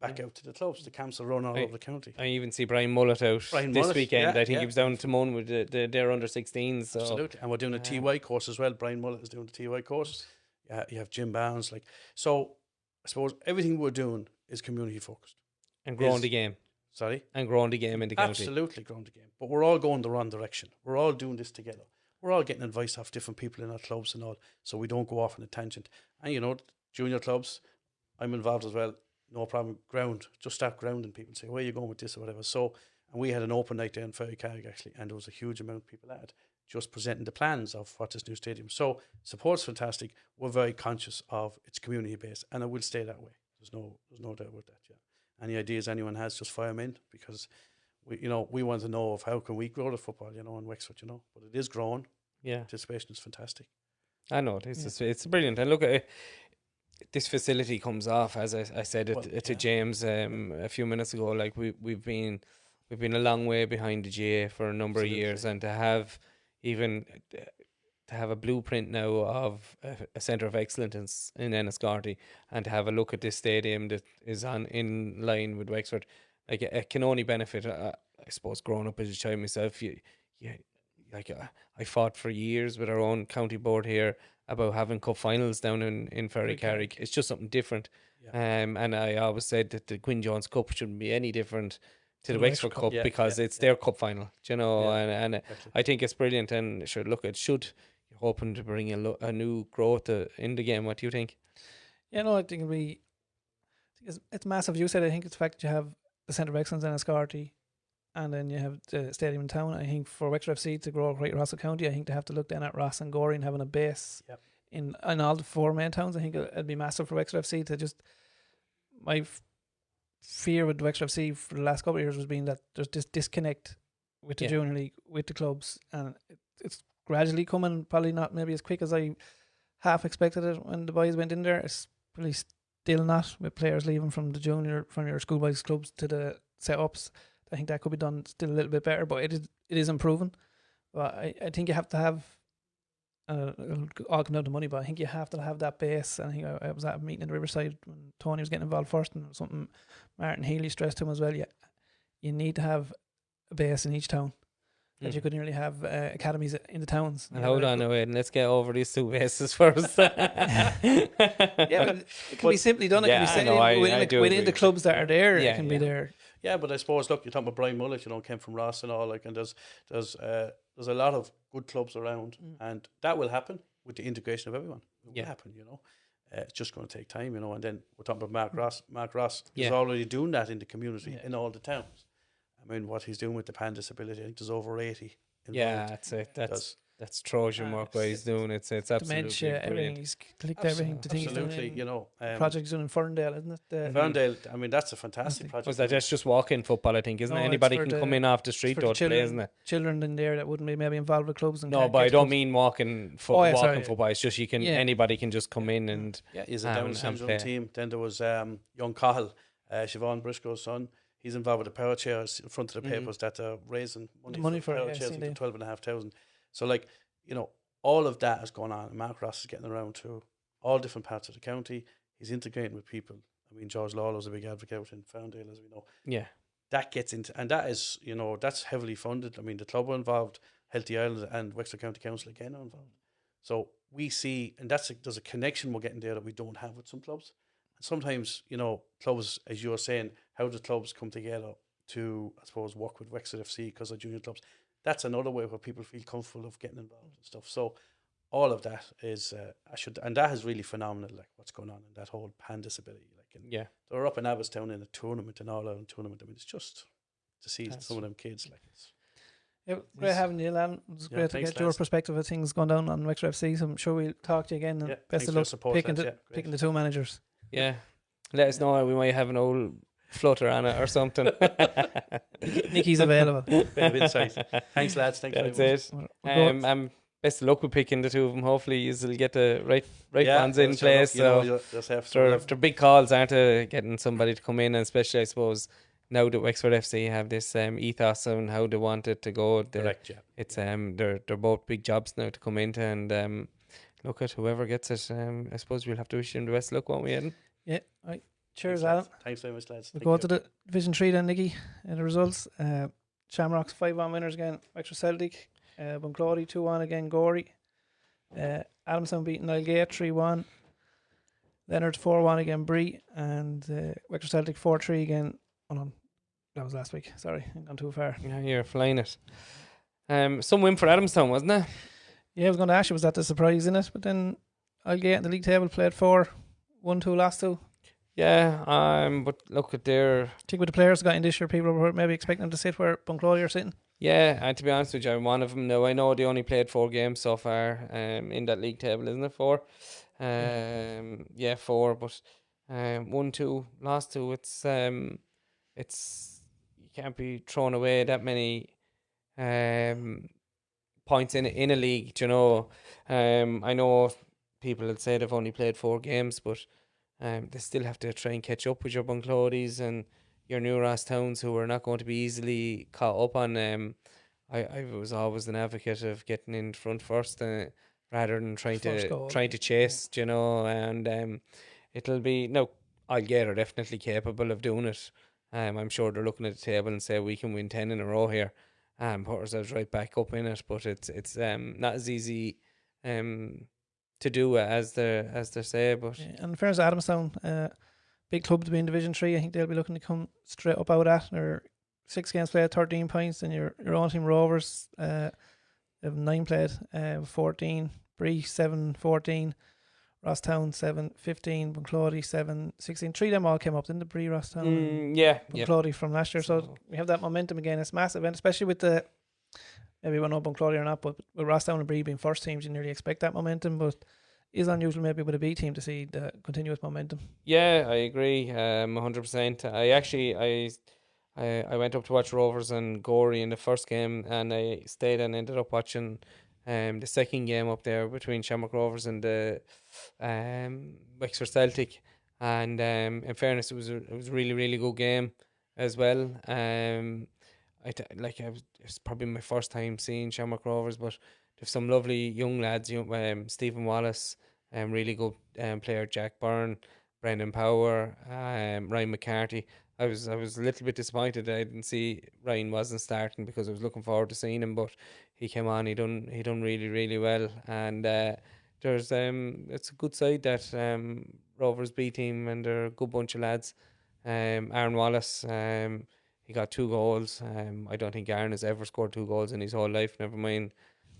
Back out to the clubs. The camps are run all over the county. I even see Brian Mullet out this weekend. I think he was down to Moan with their under 16s. So. Absolutely. And we're doing a TY course as well. Brian Mullet is doing the TY course. You have Jim Barnes. So I suppose everything we're doing is community focused. And growing the game. Sorry? And growing the game in the county. Absolutely growing the game. But we're all going the wrong direction. We're all doing this together. We're all getting advice off different people in our clubs and all, so we don't go off on a tangent. And junior clubs, I'm involved as well. No problem. Ground. Just start grounding people. Say, where are you going with this or whatever. So, and we had an open night there in Ferrycarrig actually, and there was a huge amount of people at just presenting the plans of what this new stadium. So support's fantastic. We're very conscious of its community base, and it will stay that way. There's no doubt about that. Yeah. Any ideas anyone has, just fire them in, because we want to know of how can we grow the football, in Wexford, but it is growing. Yeah, anticipation is fantastic. I know it's brilliant. And look at it, this facility comes off, as I said to James a few minutes ago. Like we've been a long way behind the GA for a number of years, and to have a blueprint now of a centre of excellence in Enniscorthy, and to have a look at this stadium that is in line with Wexford, like it can only benefit. I suppose growing up as a child myself, I fought for years with our own county board here about having cup finals down in Ferrycarrig. It's just something different. And I always said that the Quinn Jones Cup shouldn't be any different to the Wexford Cup, because it's their cup final, and exactly. I think it's brilliant, and you're hoping to bring a new growth in the game. What do you think? Yeah, no, I think it's massive. You said, I think it's the fact that you have the Centre of Excellence in Enniscorthy, and then you have the stadium in town. I think for Wexford FC to grow right Ross County, I think they have to look then at Ross and Gorey and having a base in all the 4 main towns. I think it'd be massive for Wexford FC to just. My fear with Wexford FC for the last couple of years was being that there's this disconnect with the junior league, with the clubs, and it's gradually coming. Probably not maybe as quick as I half expected it when the boys went in there. It's probably still not, with players leaving from your schoolboys clubs to the setups. I think that could be done still a little bit better, but it is improving. But I think you have to have it'll all come down to money, but I think you have to have that base. And I think I was at a meeting in the Riverside when Tony was getting involved first, and something Martin Healy stressed to him as well. You need to have a base in each town. That you could nearly have academies in the towns. Hold on, wait, and let's get over these 2 bases first. But it can be simply done. It can be within the clubs that are there. It can be there. Yeah, but I suppose, look, you're talking about Brian Mullet, came from Ross and all, and there's there's a lot of good clubs around, and that will happen with the integration of everyone. It will happen, you know. It's just going to take time, you know. And then we're talking about Mark Ross. Mark Ross is already doing that in the community, in all the towns. I mean, what he's doing with the pan disability, I think there's over 80 involved. Yeah, that's it. That's Trojan work what he's doing. It's absolutely dementia, brilliant. everything. He's clicked everything. The thing he's doing. Absolutely, you know. Project he's doing in Ferndale, isn't it? Ferndale, I mean, that's a fantastic project. That's just walk-in football, I think, isn't it? Anybody can come in off the street to play, isn't it? Children in there that wouldn't be maybe involved with clubs. And no, but I don't mean walking football. It's just anybody can just come in and he's a Down syndrome team. Then there was young Cahill, Siobhan Briscoe's son. He's involved with the power chairs in front of the papers that are raising money for power chairs for 12,500. So, like, you know, all of that is going on. And Mark Ross is getting around to all different parts of the county. He's integrating with people. I mean, George Lawler's a big advocate in Ferndale, as we know. Yeah. That gets into, and that is, you know, that's heavily funded. I mean, the club are involved, Healthy Ireland and Wexford County Council again are involved. So we see, and there's a connection we're getting there that we don't have with some clubs. And sometimes, you know, clubs, as you're saying, how do clubs come together to, I suppose, work with Wexford FC because of junior clubs? That's another way where people feel comfortable of getting involved and stuff. So all of that is, and that is really phenomenal, like what's going on in that whole pan disability. Like, they're up in Abbottstown in a tournament, an all-Ireland tournament. I mean, it's just to see some of them kids. Like, great having you, Alan. It's great to get your perspective of things going down on Wexford FC. So I'm sure we'll talk to you again. And best of luck picking the two managers. Yeah, let us know. We might have an old flutter on it or something. Nikki's available. Bit of insight. Thanks, lads. Thanks. That's it. Best of luck with picking the two of them. Hopefully you'll get the right ones in place. So they're big calls, aren't they, getting somebody to come in, and especially, I suppose, now that Wexford FC have this ethos on how they want it to go. It's they're both big jobs now to come into, and look at whoever gets it. I suppose we'll have to wish them the best luck, won't we, Eden? Yeah. Right. Cheers, Alan. Thanks very much, lads. We'll go to the Division 3 then, Nicky. The results. Shamrocks 5-1 winners again. Wexford Celtic. Bunclody 2-1 again. Gorey. Adamstown beating Nilegate 3-1. Leonard 4-1 again. Bree. And Wexford Celtic 4-3 again. Oh no, that was last week. Sorry, I've gone too far. Yeah, you're flying it. Some win for Adamstown, wasn't it? Yeah, I was going to ask you, was that the surprise in it? But then Nilegate in the league table played 4, 1-2 lost 2. Yeah, but look at their... I think with the players got in this year, people were maybe expecting them to sit where Bunclody are sitting. Yeah, and to be honest with you, I'm one of them now. I know they only played 4 games so far in that league table, isn't it? 4? 4, but 1-2, lost 2. It's you can't be throwing away that many points in a league, you know. I know people would say they've only played 4 games, but they still have to try and catch up with your Bunclodys and your New Ross Towns, who are not going to be easily caught up on. I was always an advocate of getting in front first, rather than trying to chase, you know. And it'll be Algate are definitely capable of doing it. I'm sure they're looking at the table and say we can win 10 in a row here, and put ourselves right back up in it. But it's not as easy to do as they say. But and in fairness to Adamstown, big club to be in Division 3. I think they'll be looking to come straight up out of that. They're 6 games played, 13 points, and your own team Rovers have 9 played, 14. Bree 7-14. Rosstown 7-15, Bunclody 7-16. 3 of them all came up, didn't the Bree, Rosstown, and Bunclody from last year. So we have that momentum again. It's massive, and especially with the, maybe we know Bunclody or not, but with Rosstown and Bree being first teams, you nearly expect that momentum. But it's unusual maybe with a B team to see the continuous momentum. Yeah, I agree, 100%. I went up to watch Rovers and Gorey in the first game, and I stayed and ended up watching the second game up there between Shamrock Rovers and the Wexford Celtic, and in fairness, it was a really, really good game as well. It's probably my first time seeing Shamrock Rovers, but there's some lovely young lads. Stephen Wallace, really good player. Jack Byrne, Brendan Power, Ryan McCarthy. I was a little bit disappointed I didn't see Ryan wasn't starting, because I was looking forward to seeing him, but he came on. He done really, really well, and there's it's a good side, that Rovers B team, and they're a good bunch of lads. Aaron Wallace, he he got 2 goals. I don't think Aaron has ever scored 2 goals in his whole life, never mind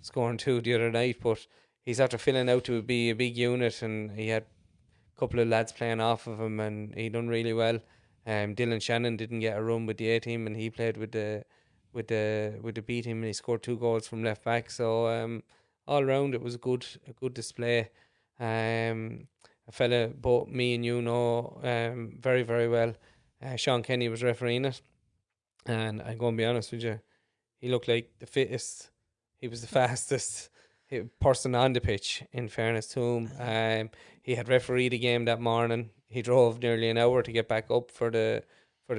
scoring 2 the other night. But he's after filling out to be a big unit, and he had a couple of lads playing off of him, and he done really well. Dylan Shannon didn't get a run with the A team, and he played with the B team, and he scored 2 goals from left back. So all round it was a good display. A fella both me and you know very, very well. Sean Kenny was refereeing it, and I'm going to be honest with you, he looked like the fittest. He was the fastest person on the pitch, in fairness to him. He had refereed the game that morning. He drove nearly an hour to get back up for the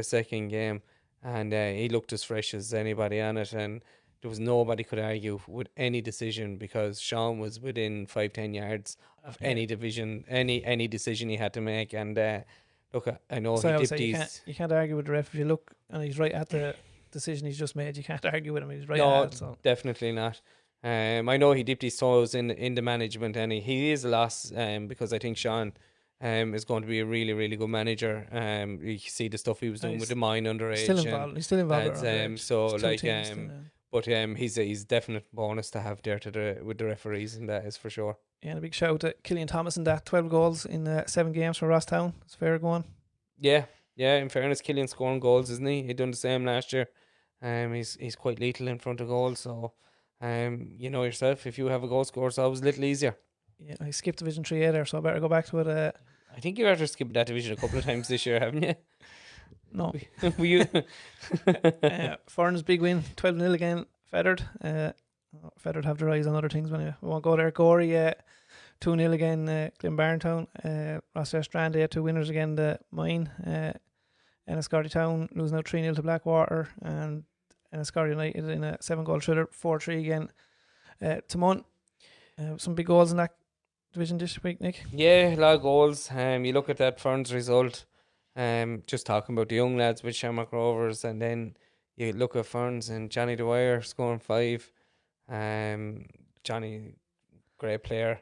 second game, and he looked as fresh as anybody on it, and there was nobody could argue with any decision, because Sean was within 5-10 yards of any decision he had to make. And look, I know So he dipped you can't argue with the ref if you look and he's right at the decision he's just made. You can't argue with him. He's right at it. So definitely not. I know he dipped his toes in the management, and he is a loss, because I think Sean is going to be a really, really good manager. You see the stuff he was doing with the mine underage. He's still involved. So like but he's definite bonus to have there with the referees, and that is for sure. Yeah, and a big shout out to Killian Thomas and that 12 goals in 7 games for Rosstown. It's fair going. Yeah. In fairness, Killian scoring goals, isn't he? He done the same last year. He's quite lethal in front of goals. So, you know yourself, if you have a goal scorer, it's always a little easier. Yeah, I skipped Division 3A there, so I better go back to it. I think you've ever skipped that division a couple of times this year, haven't you? No. Were you? Fern's big win, 12-0 again. Feathered. Feathered have their eyes on other things. Anyway, we won't go there. Gorey, 2-0 again. Glenbarntown. Rosslare Strand, 2 winners again. The Mine. Enniscorthy Town losing out 3-0 to Blackwater, and Enniscorthy United in a 7-goal thriller, 4-3 again to Mun. Some big goals in that division this week, Nick. Yeah, a lot of goals. You look at that Ferns result. Just talking about the young lads with Shamrock Rovers, and then you look at Ferns and Johnny Dwyer scoring 5. Johnny, great player.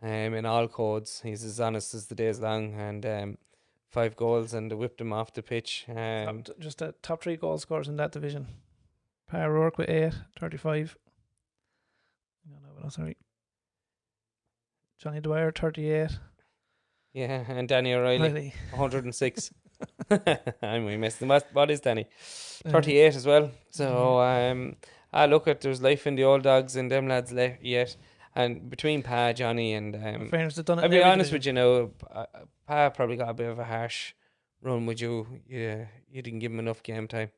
In all codes, he's as honest as the day's long, and 5 goals, and they whipped him off the pitch. Just the top 3 goal scorers in that division. Pa Rourke with 8, 35. No, sorry. Johnny Dwyer, 38. Yeah, and Danny O'Reilly, 106. I'm missing. What is Danny? 38 as well. So look at, there's life in the old dogs and them lads left yet. And between Pa, Johnny, and fairness, they've done it. I'll be honest with you now, Pa probably got a bit of a harsh run with you. You didn't give him enough game time.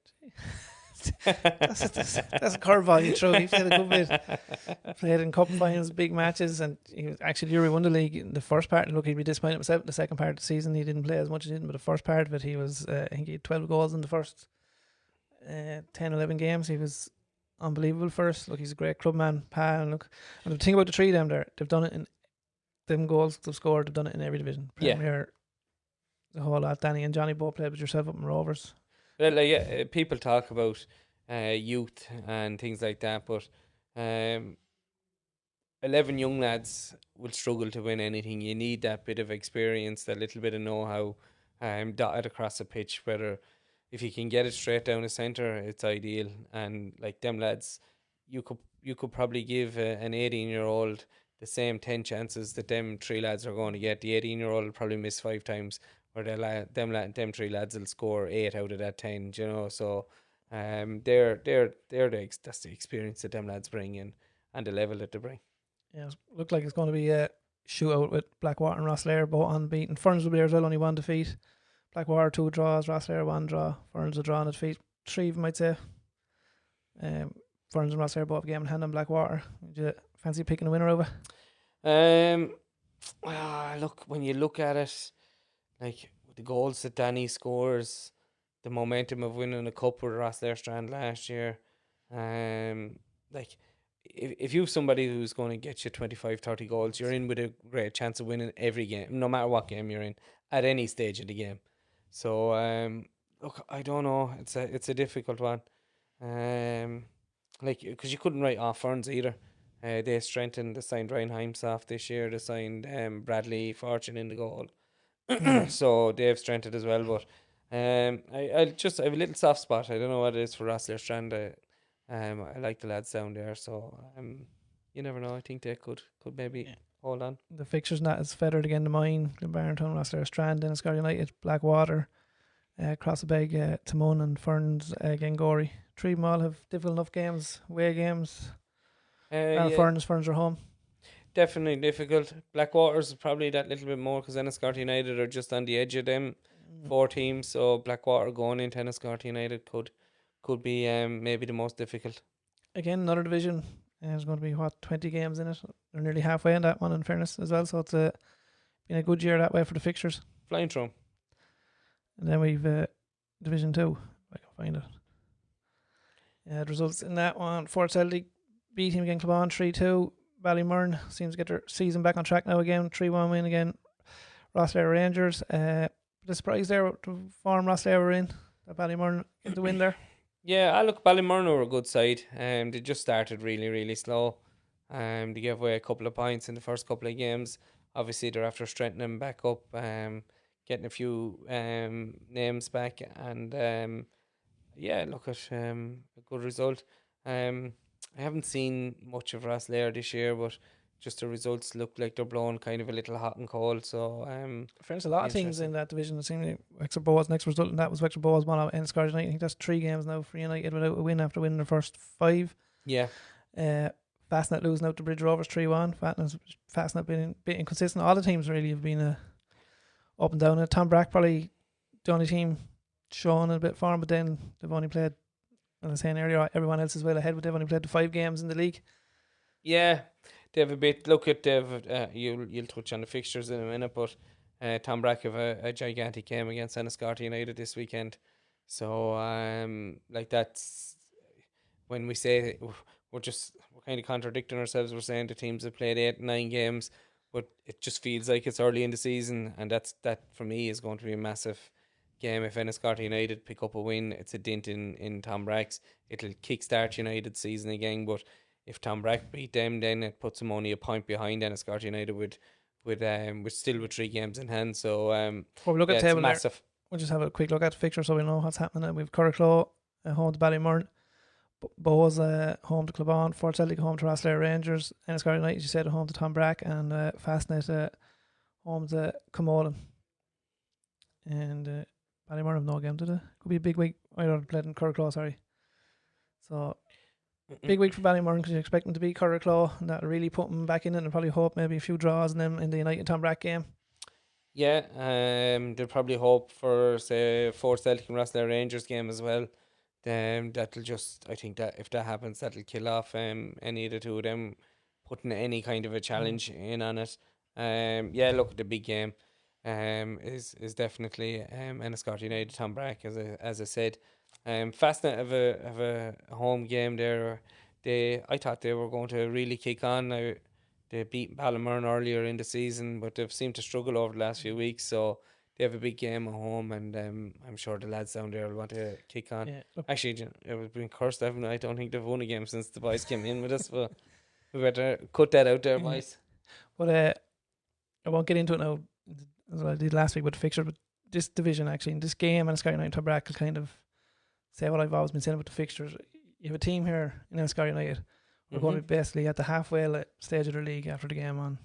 That's a curveball you throw. He played a good bit. Played in cup finals, big matches, and he was actually Uri won the league in the first part. Look, he'd be disappointed himself in the second part of the season. He didn't play as much as he did, but the first part of it, he was. I think he had 12 goals in the first 10-11 games. He was unbelievable for us. Look, he's a great club man, Pa. And look, and the thing about the 3 of them there, they've done it in them goals they've scored. They've done it in every division. Premier, the whole lot. Danny and Johnny both played with yourself up in Rovers. Well, people talk about youth and things like that, but 11 young lads will struggle to win anything. You need that bit of experience, that little bit of know-how dotted across the pitch. Whether if you can get it straight down the centre, it's ideal. And like them lads, you could probably give an 18-year-old the same 10 chances that them 3 lads are going to get. The 18-year-old will probably miss 5 times, or them 3 lads will score 8 out of that 10. You know, so that's the experience that them lads bring in, and the level that they bring. Yeah, it looked like it's going to be a shootout with Blackwater and Rosslare both unbeaten. Ferns will be there as well, only 1 defeat. Blackwater 2 draws, Rosslare 1 draw. Ferns a draw and a defeat. 3 of them, I'd say. Ferns and Rosslare both have a game in hand on Blackwater. Would you fancy picking a winner over? Look, when you look at it, like the goals that Danny scores, the momentum of winning a cup with Rosslare Strand last year, like if you've somebody who's going to get you 25-30 goals, you're in with a great chance of winning every game, no matter what game you're in, at any stage of the game. So look, I don't know, it's a difficult one, like, because you couldn't write off Ferns either. They strengthened. They signed Ryan Heimsoft this year. They signed Bradley Fortune in the goal. So they've strengthened as well. But I have a little soft spot. I don't know what it is for Rosslare Strand. I like the lads down there, so you never know. I think they could maybe hold on. The fixtures not as feathered again. The Mine, Barrington, Rosslare Strand, Enniscorthy United, Blackwater, Crossabeg, Timon and Ferns, Gangori. Three of them all have difficult enough games, away games. Ferns are home. Definitely difficult. Blackwater's probably that little bit more because Enniscorthy United are just on the edge of them 4 teams. So Blackwater going into Enniscorthy United could be maybe the most difficult. Again, another division. There's going to be 20 games in it. They're nearly halfway in that one, in fairness, as well. So it's been a good year that way for the fixtures. Flying through. And then we've Division 2. If I can find it. The results in that one: Fort Celtic beat him again, Clabon 3-2. Ballymurn seems to get their season back on track now again. 3-1 win again. Rosslare Rangers. The surprise there, the form Rosslare were in. That Ballymurn get the win there. Yeah, look, Ballymurn were a good side. They just started really, really slow. They gave away a couple of points in the first couple of games. Obviously, they're after strengthening back up, getting a few names back, and look at a good result. I haven't seen much of Rosslare this year, but just the results look like they're blowing kind of a little hot and cold. So, there's a lot of teams in that division. It seemed like Wexford Boas' next result, and that was Wexford Boas 1 out Enniscorthy United. I think that's 3 games now for United without a win after winning their first 5. Yeah. Fastnet losing out to Bridge Rovers 3-1. Fastnet being a bit inconsistent. All the teams really have been up and down. Tom Brack probably the only team showing a bit of form, but then they've only played, as I was saying earlier, everyone else is well ahead, but they've only played the 5 games in the league. Yeah, they have a bit. Look at you'll touch on the fixtures in a minute, but Tom Brack have a gigantic game against Enniscorthy United this weekend. So like that's when we say we're kind of contradicting ourselves. We're saying the teams have played 8-9 games, but it just feels like it's early in the season, and that for me is going to be a massive game. If Enniscorthy United pick up a win, it's a dent in Tom Brack's. It'll kickstart United's season again, but if Tom Brack beat them, then it puts them only a point behind Enniscorthy United with 3 games in hand. So before we look at the table, massive. We'll just have a quick look at the fixture so we know what's happening. We've Curraclaw home to Ballymurn, Bohs home to Clabon, Fort Celtic home to Rosslare Rangers, Enniscorthy United, you said, home to Tom Brack, and Fastnet home to Camolan. And Ballymurn have no game today. Could be a big week. I don't play in Curraclaw, sorry. So big week for Ballymurn because you expect them to beat Curraclaw, and that'll really put them back in it, and probably hope maybe a few draws in them in the United Tom Brack game. Yeah, they'll probably hope for, say, Fort Celtic and Rosslare Rangers game as well. That'll just, I think that if that happens, that'll kill off any of the two of them putting any kind of a challenge in on it. Look, the big game is definitely Enniscorthy United Tom Brack, as I said. Fastnet have a home game there. I thought they were going to really kick on. Now, they beat Ballymurn earlier in the season, but they've seemed to struggle over the last few weeks. So they have a big game at home, and I'm sure the lads down there will want to kick on. Yeah, actually, it was been cursed, haven't I? I don't think they've won a game since the boys came in with us. But we better cut that out there, boys. But I won't get into it now, as I did last week with the fixture. But this division, actually, in this game, Enniscorthy United Tom Brack will kind of say what I've always been saying about the fixtures. You have a team here in Enniscorthy United. We're going to be basically at the halfway stage of the league after the game on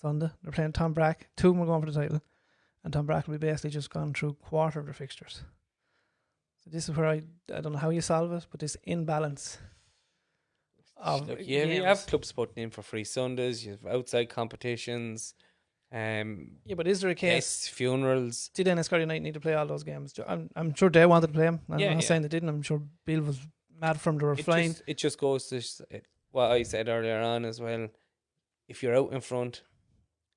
Sunday. They're playing Tom Brack. 2 of them are going for the title. And Tom Brack will be basically just gone through quarter of the fixtures. So this is where I don't know how you solve it, but this imbalance of games. You have clubs putting in for free Sundays, you have outside competitions. But is there a case? Yes, funerals. Did Enniscorthy United need to play all those games? I'm sure they wanted to play them. I'm not saying they didn't. I'm sure Bill was mad from the flying. It just goes to what I said earlier on as well. If you're out in front,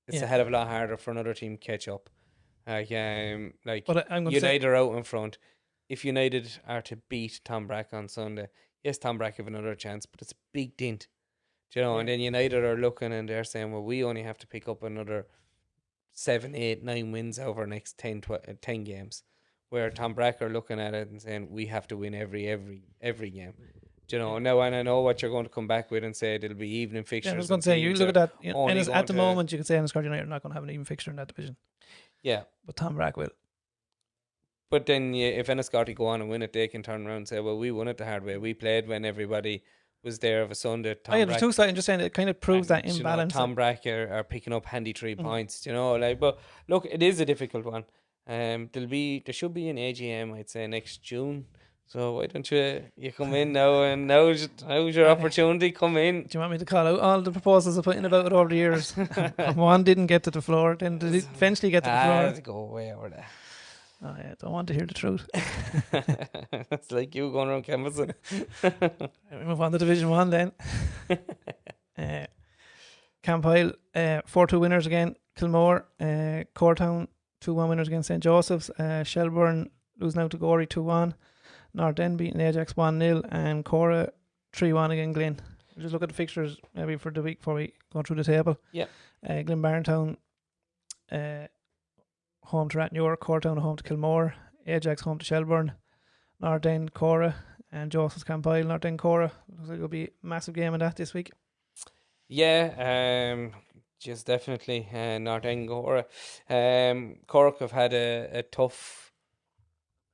it's a hell of a lot harder for another team to catch up. United are out in front. If United are to beat Tom Brack on Sunday, yes, Tom Brack have another chance, but it's a big dint. Do you know? And then United are looking and they're saying, well, we only have to pick up another 7, 8, 9 wins over the next 10 games. Where Tom Brack are looking at it and saying, we have to win every game. Do you know? Now, and I know what you're going to come back with and say it'll be evening fixtures. I was going to say, you look at that, and at the moment, you could say Enniscorthy United are not going to have an even fixture in that division. Yeah. But Tom Brack will. But then if Enniscorthy go on and win it, they can turn around and say, well, we won it the hard way. We played when everybody was there of a Sunday. There's two sides. I'm just saying it kind of proves that imbalance. Tom Brack are picking up handy 3 points. But look, it is a difficult one. There should be an AGM, I'd say, next June. So why don't you come in now, and now's your opportunity. Come in. Do you want me to call out all the proposals I put in about it over the years? One didn't get to the floor, then did it eventually get to the floor? Go away over there. Oh yeah, don't want to hear the truth. It's like you going around canvassing. We move on to Division 1 then. Campile, 4-2 winners again. Kilmore, Cortown, 2-1 winners against St. Joseph's. Shelburne losing out to Gorey 2-1. North End beating Ajax 1-0. And Cora 3-1 again Glyn. We'll just look at the fixtures maybe for the week before we go through the table. Yeah. Glyn Barntown home to Ratnure, Cortown home to Kilmore, Ajax home to Shelburne, North End Cora, and Joseph's Campile. North End Cora. Looks like it'll be a massive game in that this week. Yeah, just definitely North End Cora. Cork have had a tough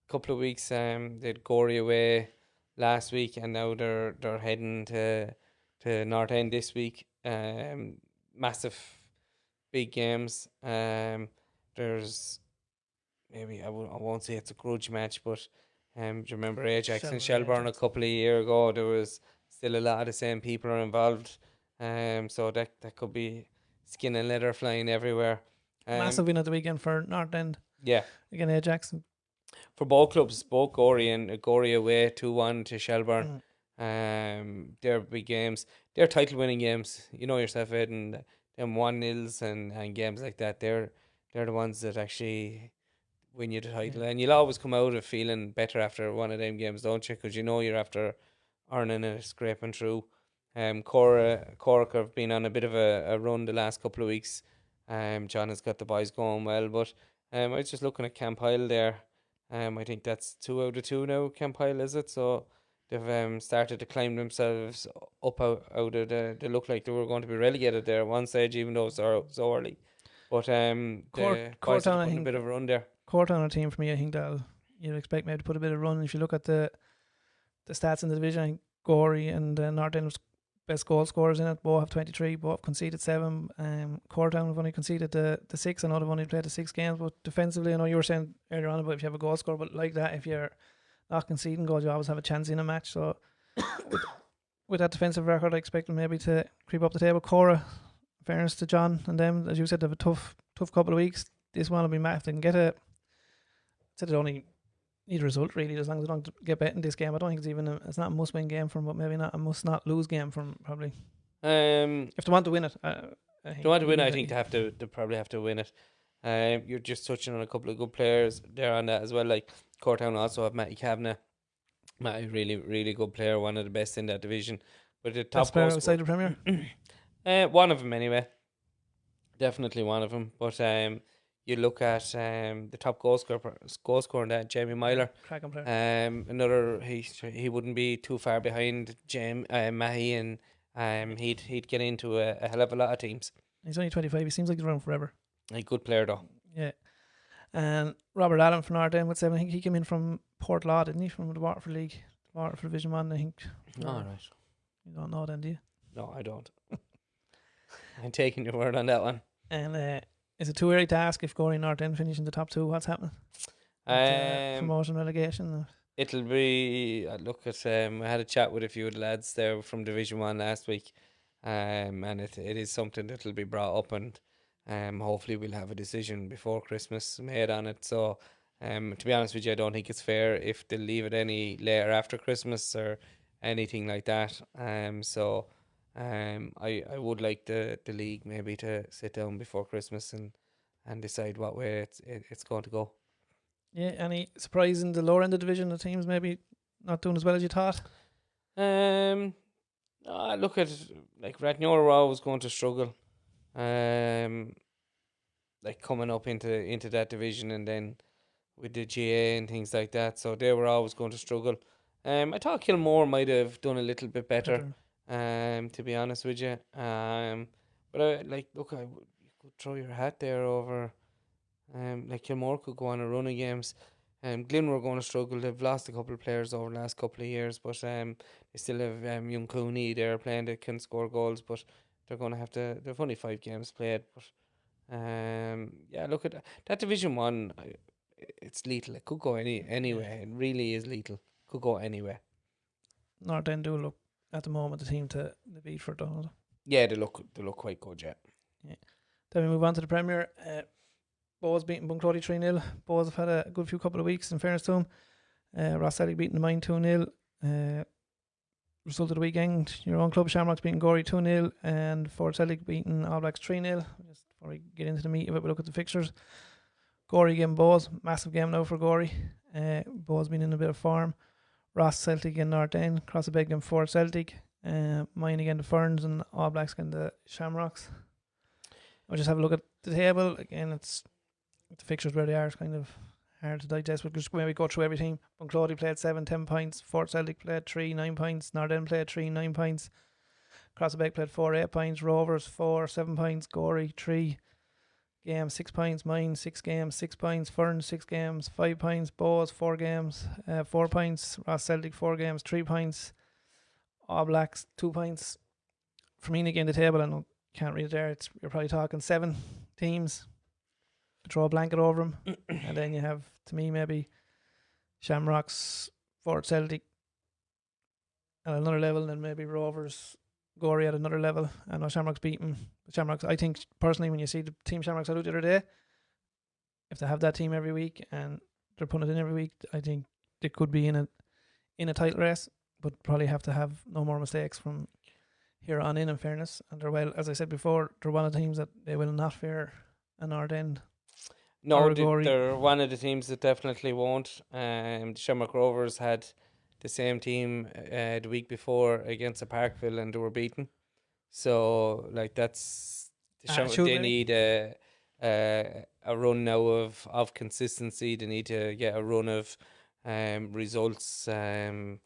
couple of weeks. They had Gorey away last week, and now they're heading to North End this week. Massive big games. There's maybe I won't say it's a grudge match, but do you remember Ajax and Shelburne a couple of years ago? There was still a lot of the same people are involved. So that could be skin and leather flying everywhere. Massive win at the weekend for North End. Yeah, again Ajax. For both clubs, both Gorey away 2-1 to Shelburne. They're big games. They're title winning games. You know yourself, Ed, and them 1-0s and games like that. They're the ones that actually win you the title, and you'll always come out of feeling better after one of them games, don't you? Because you know you're after earning it, scraping through. Cork have been on a bit of a run the last couple of weeks. John has got the boys going well, but I was just looking at Campile there. I think that's 2 out of 2 now. Campile, is it? So they've started to climb themselves up out of they look like they were going to be relegated there at one stage, even though it's so early. But Cortown, I think, a bit of a run there. Cortown, a team for me, I think that you'd expect maybe to put a bit of run. If you look at the stats in the division, I think Gorey and North End was best goal scorers in it. Both have 23, both conceded 7. Cortown have only conceded the 6. I know they've only played the 6 games, but defensively, I know you were saying earlier on about if you have a goal scorer, but like that, if you're not conceding goals, you always have a chance in a match. So with that defensive record, I expect them maybe to creep up the table. Cora, in fairness to John and them, as you said, they have a tough couple of weeks. This one will be mad if they can get a. Said they only need a result really, as long as they don't get bet in this game. I don't think it's even it's not a must win game from, but maybe not a must not lose game from probably. If they want to win it, I think they probably have to win it. You're just touching on a couple of good players there on that as well. Like Cortown also have Matty Kavanagh. Matty, really, really good player, one of the best in that division. But the top player outside the Premier. One of them anyway. Definitely one of them. But you look at the top goal scorer in that, Jamie Myler. Cracking player. Another he wouldn't be too far behind Mahi, and he'd get into a hell of a lot of teams. He's only 25. He seems like he's around forever. A good player though. Yeah. And Robert Allen from North End with 7. I think he came in from Port Law, didn't he? From the Waterford League, Waterford Division 1. I think. All right. You don't know then, do you? No, I don't. I'm taking your word on that one. And is it too early to ask if Gorey and North End finish in the top 2? What's happening? Promotion, relegation? It'll be. Look at. I had a chat with a few of the lads there from Division 1 last week, and it is something that'll be brought up, and hopefully we'll have a decision before Christmas made on it. So, to be honest with you, I don't think it's fair if they leave it any later after Christmas or anything like that. I would like the league maybe to sit down before Christmas and decide what way it's going to go. Yeah, any surprise in the lower end of the division? The teams maybe not doing as well as you thought? Look at like Ratnure were always going to struggle. Like coming up into that division, and then with the GA and things like that, so they were always going to struggle. I thought Kilmore might have done a little bit better. To be honest with you, but you could throw your hat there over. Like Kilmore could go on a run of games. Glyn were going to struggle. They've lost a couple of players over the last couple of years, but they still have young Cooney there playing that can score goals, but they're going to have to. They've only 5 games played, but yeah, look at that Division 1. It's lethal. It could go anywhere. It really is lethal. Could go anywhere. North End do look at the moment the team to beat for Donald. Yeah, they look quite good. Yeah. Then we move on to the Premier. Bows beating Bunclody 3-0. Bows have had a good few couple of weeks, in fairness to them. Ross Celtic beating the Mine 2-0. Result of the weekend, your own club Shamrocks beating Gorey 2-0 and Fort Celtic beating All Blacks 3-0. Just before we get into the meat of it, we look at the fixtures. Gorey again Bows, massive game now for Gorey. Bows been in a bit of form. Ross Celtic and North End, Crossabeg and Fort Celtic. Mine again the Ferns and All Blacks again the Shamrocks. We'll just have a look at the table. Again, it's the fixtures where they are. It's kind of hard to digest. We'll just maybe go through every team. Bunclody played 7, 10 points. Fort Celtic played 3, 9 points. North End played 3, 9 points. Crossabeg played 4, 8 points. Rovers 4, 7 points. Gorey 3 games, 6 points. Mine 6 games, 6 points. Ferns 6 games, 5 points. Bows 4 games, 4 points. Ross Celtic 4 games, 3 points. All Blacks 2 points. For me again the table, I can't read it there. You're probably talking 7 teams. Throw a blanket over them, and then you have, to me, maybe Shamrocks, Fort Celtic at another level, and then maybe Rovers, Gorey at another level. I know Shamrocks beaten. Shamrocks, I think personally, when you see the team Shamrocks out the other day, if they have that team every week and they're putting it in every week, I think they could be in a title race, but probably have to have no more mistakes from here on in fairness. And they're, well, as I said before, they're one of the teams that they will not fear a North End. No, they're one of the teams that definitely won't. The Shamrock Rovers had the same team the week before against the Parkville and they were beaten. So, like, that's they need a run now of consistency. They need to get a run of results. So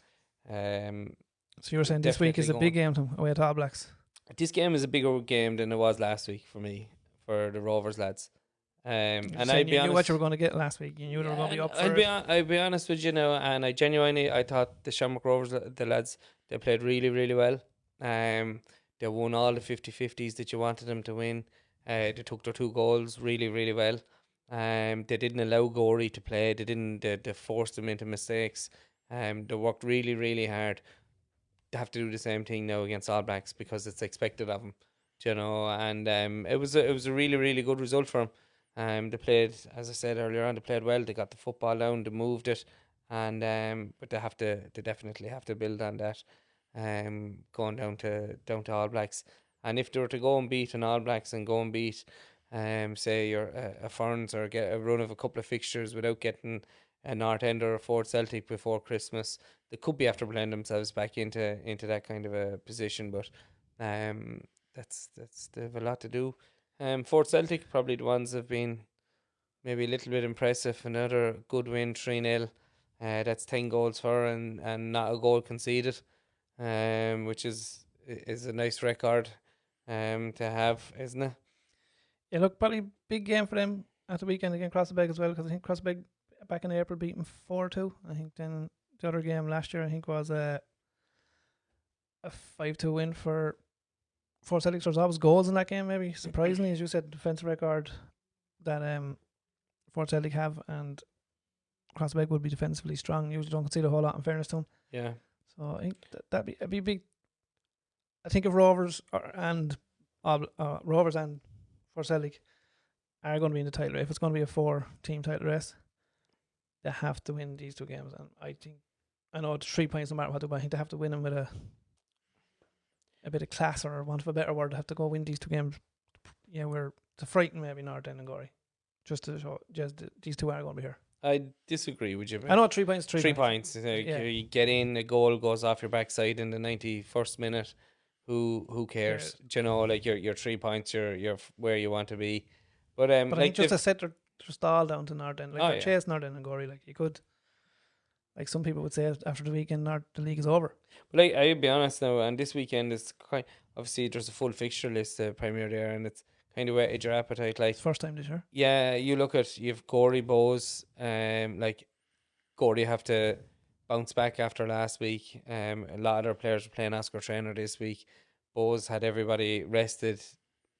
you were saying this week is a big game away at All Blacks? This game is a bigger game than it was last week for me, for the Rovers lads. And I'd be honest, knew what you were going to get last week. You knew they were going to be up for it. I'd be honest with you now, and I thought the Shamrock Rovers, the lads, they played really, really well. They won all the 50-50s that you wanted them to win. They took their 2 goals really, really well. They didn't allow Gorey to play. They forced them into mistakes. They worked really, really hard. They have to do the same thing now against All Blacks because it's expected of them, you know. And it was a really, really good result for them. They played, as I said earlier on, they played well. They got the football down, they moved it, and but they definitely have to build on that. Going down to All Blacks, and if they were to go and beat an All Blacks and go and beat, say your a Ferns, or get a run of a couple of fixtures without getting a North End or a Fort Celtic before Christmas, they could be after playing themselves back into that kind of a position. But that's they have a lot to do. Fort Celtic, probably the ones that have been maybe a little bit impressive. Another good win, 3-0. That's 10 goals for and not a goal conceded, which is a nice record to have, isn't it? Yeah, look, probably big game for them at the weekend against Crossabeg as well, because I think Crossabeg back in April beat them 4-2. I think then the other game last year, I think, was a 5-2 win for Fort Celtic. So there's always goals in that game, maybe. Surprisingly, as you said, defensive record that Fort Celtic have, and Crossabeg would be defensively strong. Usually don't concede a whole lot, in fairness to them. Yeah. So I think that'd be big. I think if Rovers and Fort Celtic are going to be in the title race, if it's going to be a 4-team title race, they have to win these 2 games. And I know it's 3 points no matter what, but I think they have to win them with a bit of class, or want of a better word, have to go win these 2 games. Yeah, we're to frighten maybe North End and Gorey, just to show these 2 are going to be here. I disagree with you. I know 3 points. 3 points. You get in, a goal goes off your backside in the 91st minute. Who cares? Yeah. Do you know, like you're 3 points. You're where you want to be. But I think just to set their stall down to North End, like chase North End and Gorey, like you could. Like some people would say after the weekend, the league is over. But I'll be honest now, and this weekend is quite, obviously there's a full fixture list, Premier there, and it's kind of whetted your appetite. Like it's first time this year. Yeah, you've Gorey Bows, like Gordy have to bounce back after last week. A lot of their players are playing Oscar Trainer this week. Bose had everybody rested.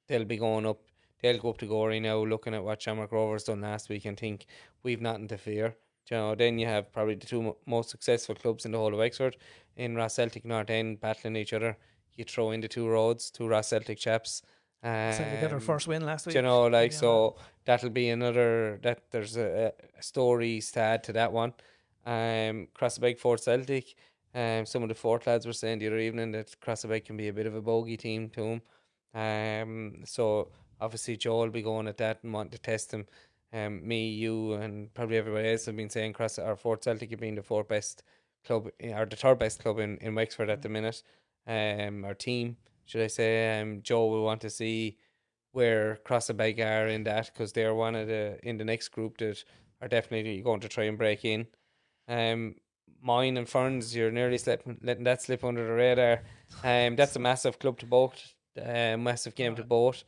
They'll be going up. They'll go up to Gorey now, looking at what Shamrock Rovers done last week, and think we've nothing to fear. You know, then you have probably the two most successful clubs in the whole of Wexford in Ross Celtic North End battling each other. You throw in the two Ross Celtic chaps. Celtic got their first win last week. You know, like, so that'll be another, that there's a story to add to that one. Crossabeg Fort Celtic. Some of the Fort lads were saying the other evening that Crossabeg can be a bit of a bogey team to them. So obviously Joe will be going at that and want to test him. Me, you, and probably everybody else have been saying Fort Celtic have been the fourth best club, or the third best club in Wexford at the minute. Our team, should I say? Joe will want to see where Crossabeg are in that, because they're one of in the next group that are definitely going to try and break in. Mine and Ferns, you're nearly letting that slip under the radar. That's a massive club to both, massive game to both.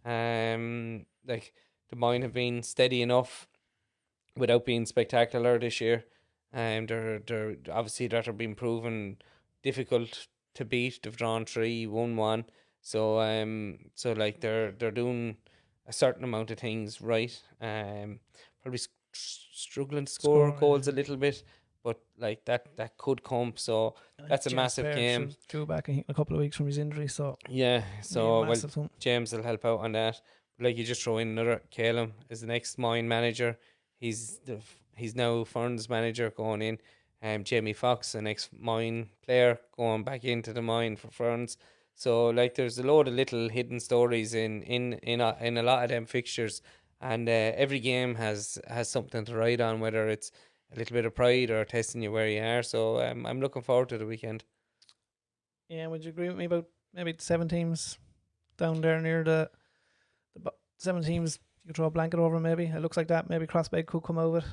Like, the Mine have been steady enough without being spectacular this year. They're obviously that have been proven difficult to beat. They've drawn 3, won 1. So so like they're doing a certain amount of things right. Probably struggling to score goals a little bit, but like that could come. So that's a massive game. Due back, I think, a couple of weeks from his injury. So yeah, so James will help out on that. Like, you just throw in another. Calum is the next Mine manager. He's now Ferns manager going in. Jamie Fox, the next Mine player, going back into the Mine for Ferns. So like, there's a load of little hidden stories in a lot of them fixtures, and every game has something to ride on, whether it's a little bit of pride or testing you where you are. So I'm looking forward to the weekend. Yeah, would you agree with me about maybe 7 teams down there near the 7 teams you could throw a blanket over? Maybe it looks like that. Maybe Crossbeg could come over.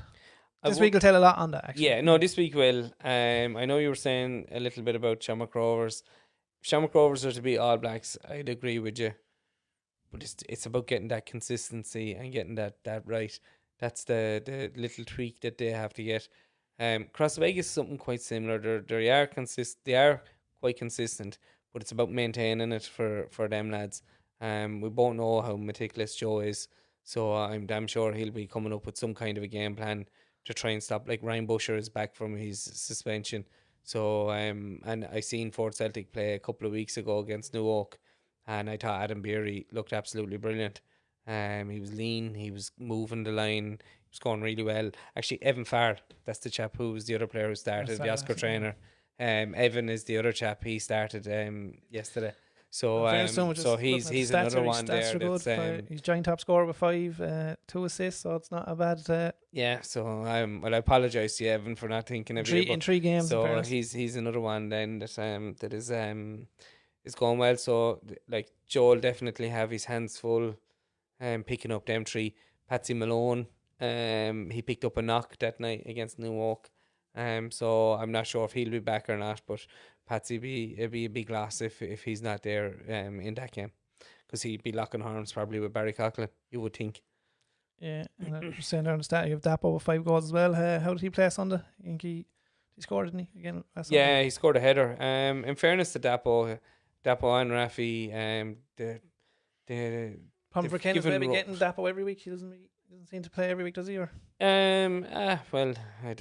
This week will tell a lot on that, actually. Yeah, no, this week will. I know you were saying a little bit about Shamrock Rovers. Shamrock Rovers are to beat All Blacks. I'd agree with you, but it's about getting that consistency and getting that right. That's the little tweak that they have to get. Crossbeg is something quite similar. They are quite consistent, but it's about maintaining it for them lads. We both know how meticulous Joe is, so I'm damn sure he'll be coming up with some kind of a game plan to try and stop. Like, Ryan Busher is back from his suspension, so and I seen Fort Celtic play a couple of weeks ago against New Oak, and I thought Adam Beery looked absolutely brilliant. He was lean, he was moving the line, he was going really well. Actually, Evan Farr, that's the chap who was the other player who started, the Oscar trainer. Evan is the other chap, he started yesterday. So he's another one there. That's, he's joint top scorer with 5, 2 assists, so it's not a bad. Yeah, so well, I apologise to Evan for not thinking of in 3 games. So he's another one then that is going well. So like, Joel definitely have his hands full, picking up them 3. Patsy Malone, he picked up a knock that night against New Oak. So I'm not sure if he'll be back or not, but Patsy it'd be a big loss if he's not there in that game, because he'd be locking horns probably with Barry Coughlin, you would think. Yeah, and I'm saying there on the stat, you have Dapo with 5 goals as well. How did he play Sunday? I think he scored, didn't he? Again, yeah, he scored a header. In fairness to Dapo and Rafi, the problem for Ken is maybe getting Dapo every week. He doesn't seem to play every week, does he? Or well,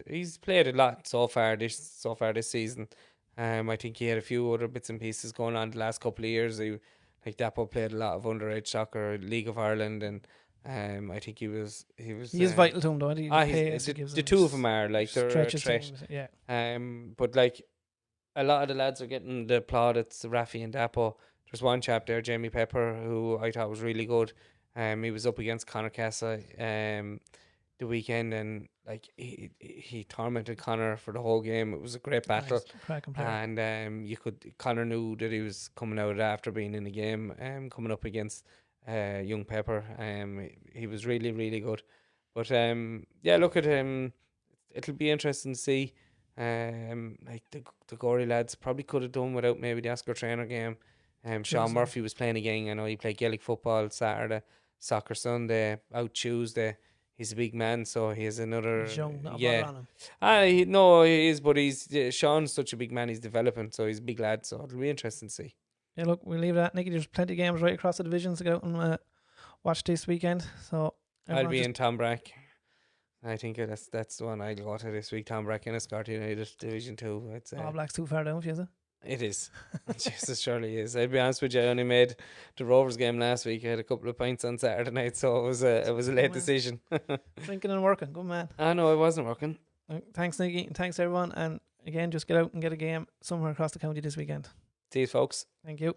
he's played a lot so far this season. I think he had a few other bits and pieces going on the last couple of years. Like, Dapo played a lot of underage soccer, League of Ireland, and I think he is vital to him, though. The two of them are like, they're a threat. Yeah. But like, a lot of the lads are getting the plaudits, Rafi and Dapo. There's one chap there, Jamie Pepper, who I thought was really good. He was up against Conor Casa the weekend, and like, he tormented Conor for the whole game. It was a great battle. And Conor knew that he was coming out after being in the game, coming up against young Pepper. He was really, really good. But yeah, look at him. It'll be interesting to see. Like, the Gorey lads probably could have done without maybe the Oscar trainer game. Sean Murphy was playing again. I know he played Gaelic football Saturday, soccer Sunday, out Tuesday. he's a big man, so he has another. He's young, not a bother yeah. on him. No, he is, but Sean's such a big man. He's developing, so he's a big lad. So it'll be interesting to see. Yeah, look, we'll leave that. Nicky, there's plenty of games right across the divisions to go out and watch this weekend. So I'll be in Tombrack. I think that's the one I'll go to this week. Tombrack and Escort United Division 2. I'd say. All Black's too far down for you, is it? It is. Jesus, surely is. I'll be honest with you. I only made the Rovers game last week. I had a couple of pints on Saturday night, so it was a late decision. Drinking and working, good man. No, I wasn't working. Thanks, Nicky, and thanks everyone. And again, just get out and get a game somewhere across the county this weekend. See you, folks. Thank you.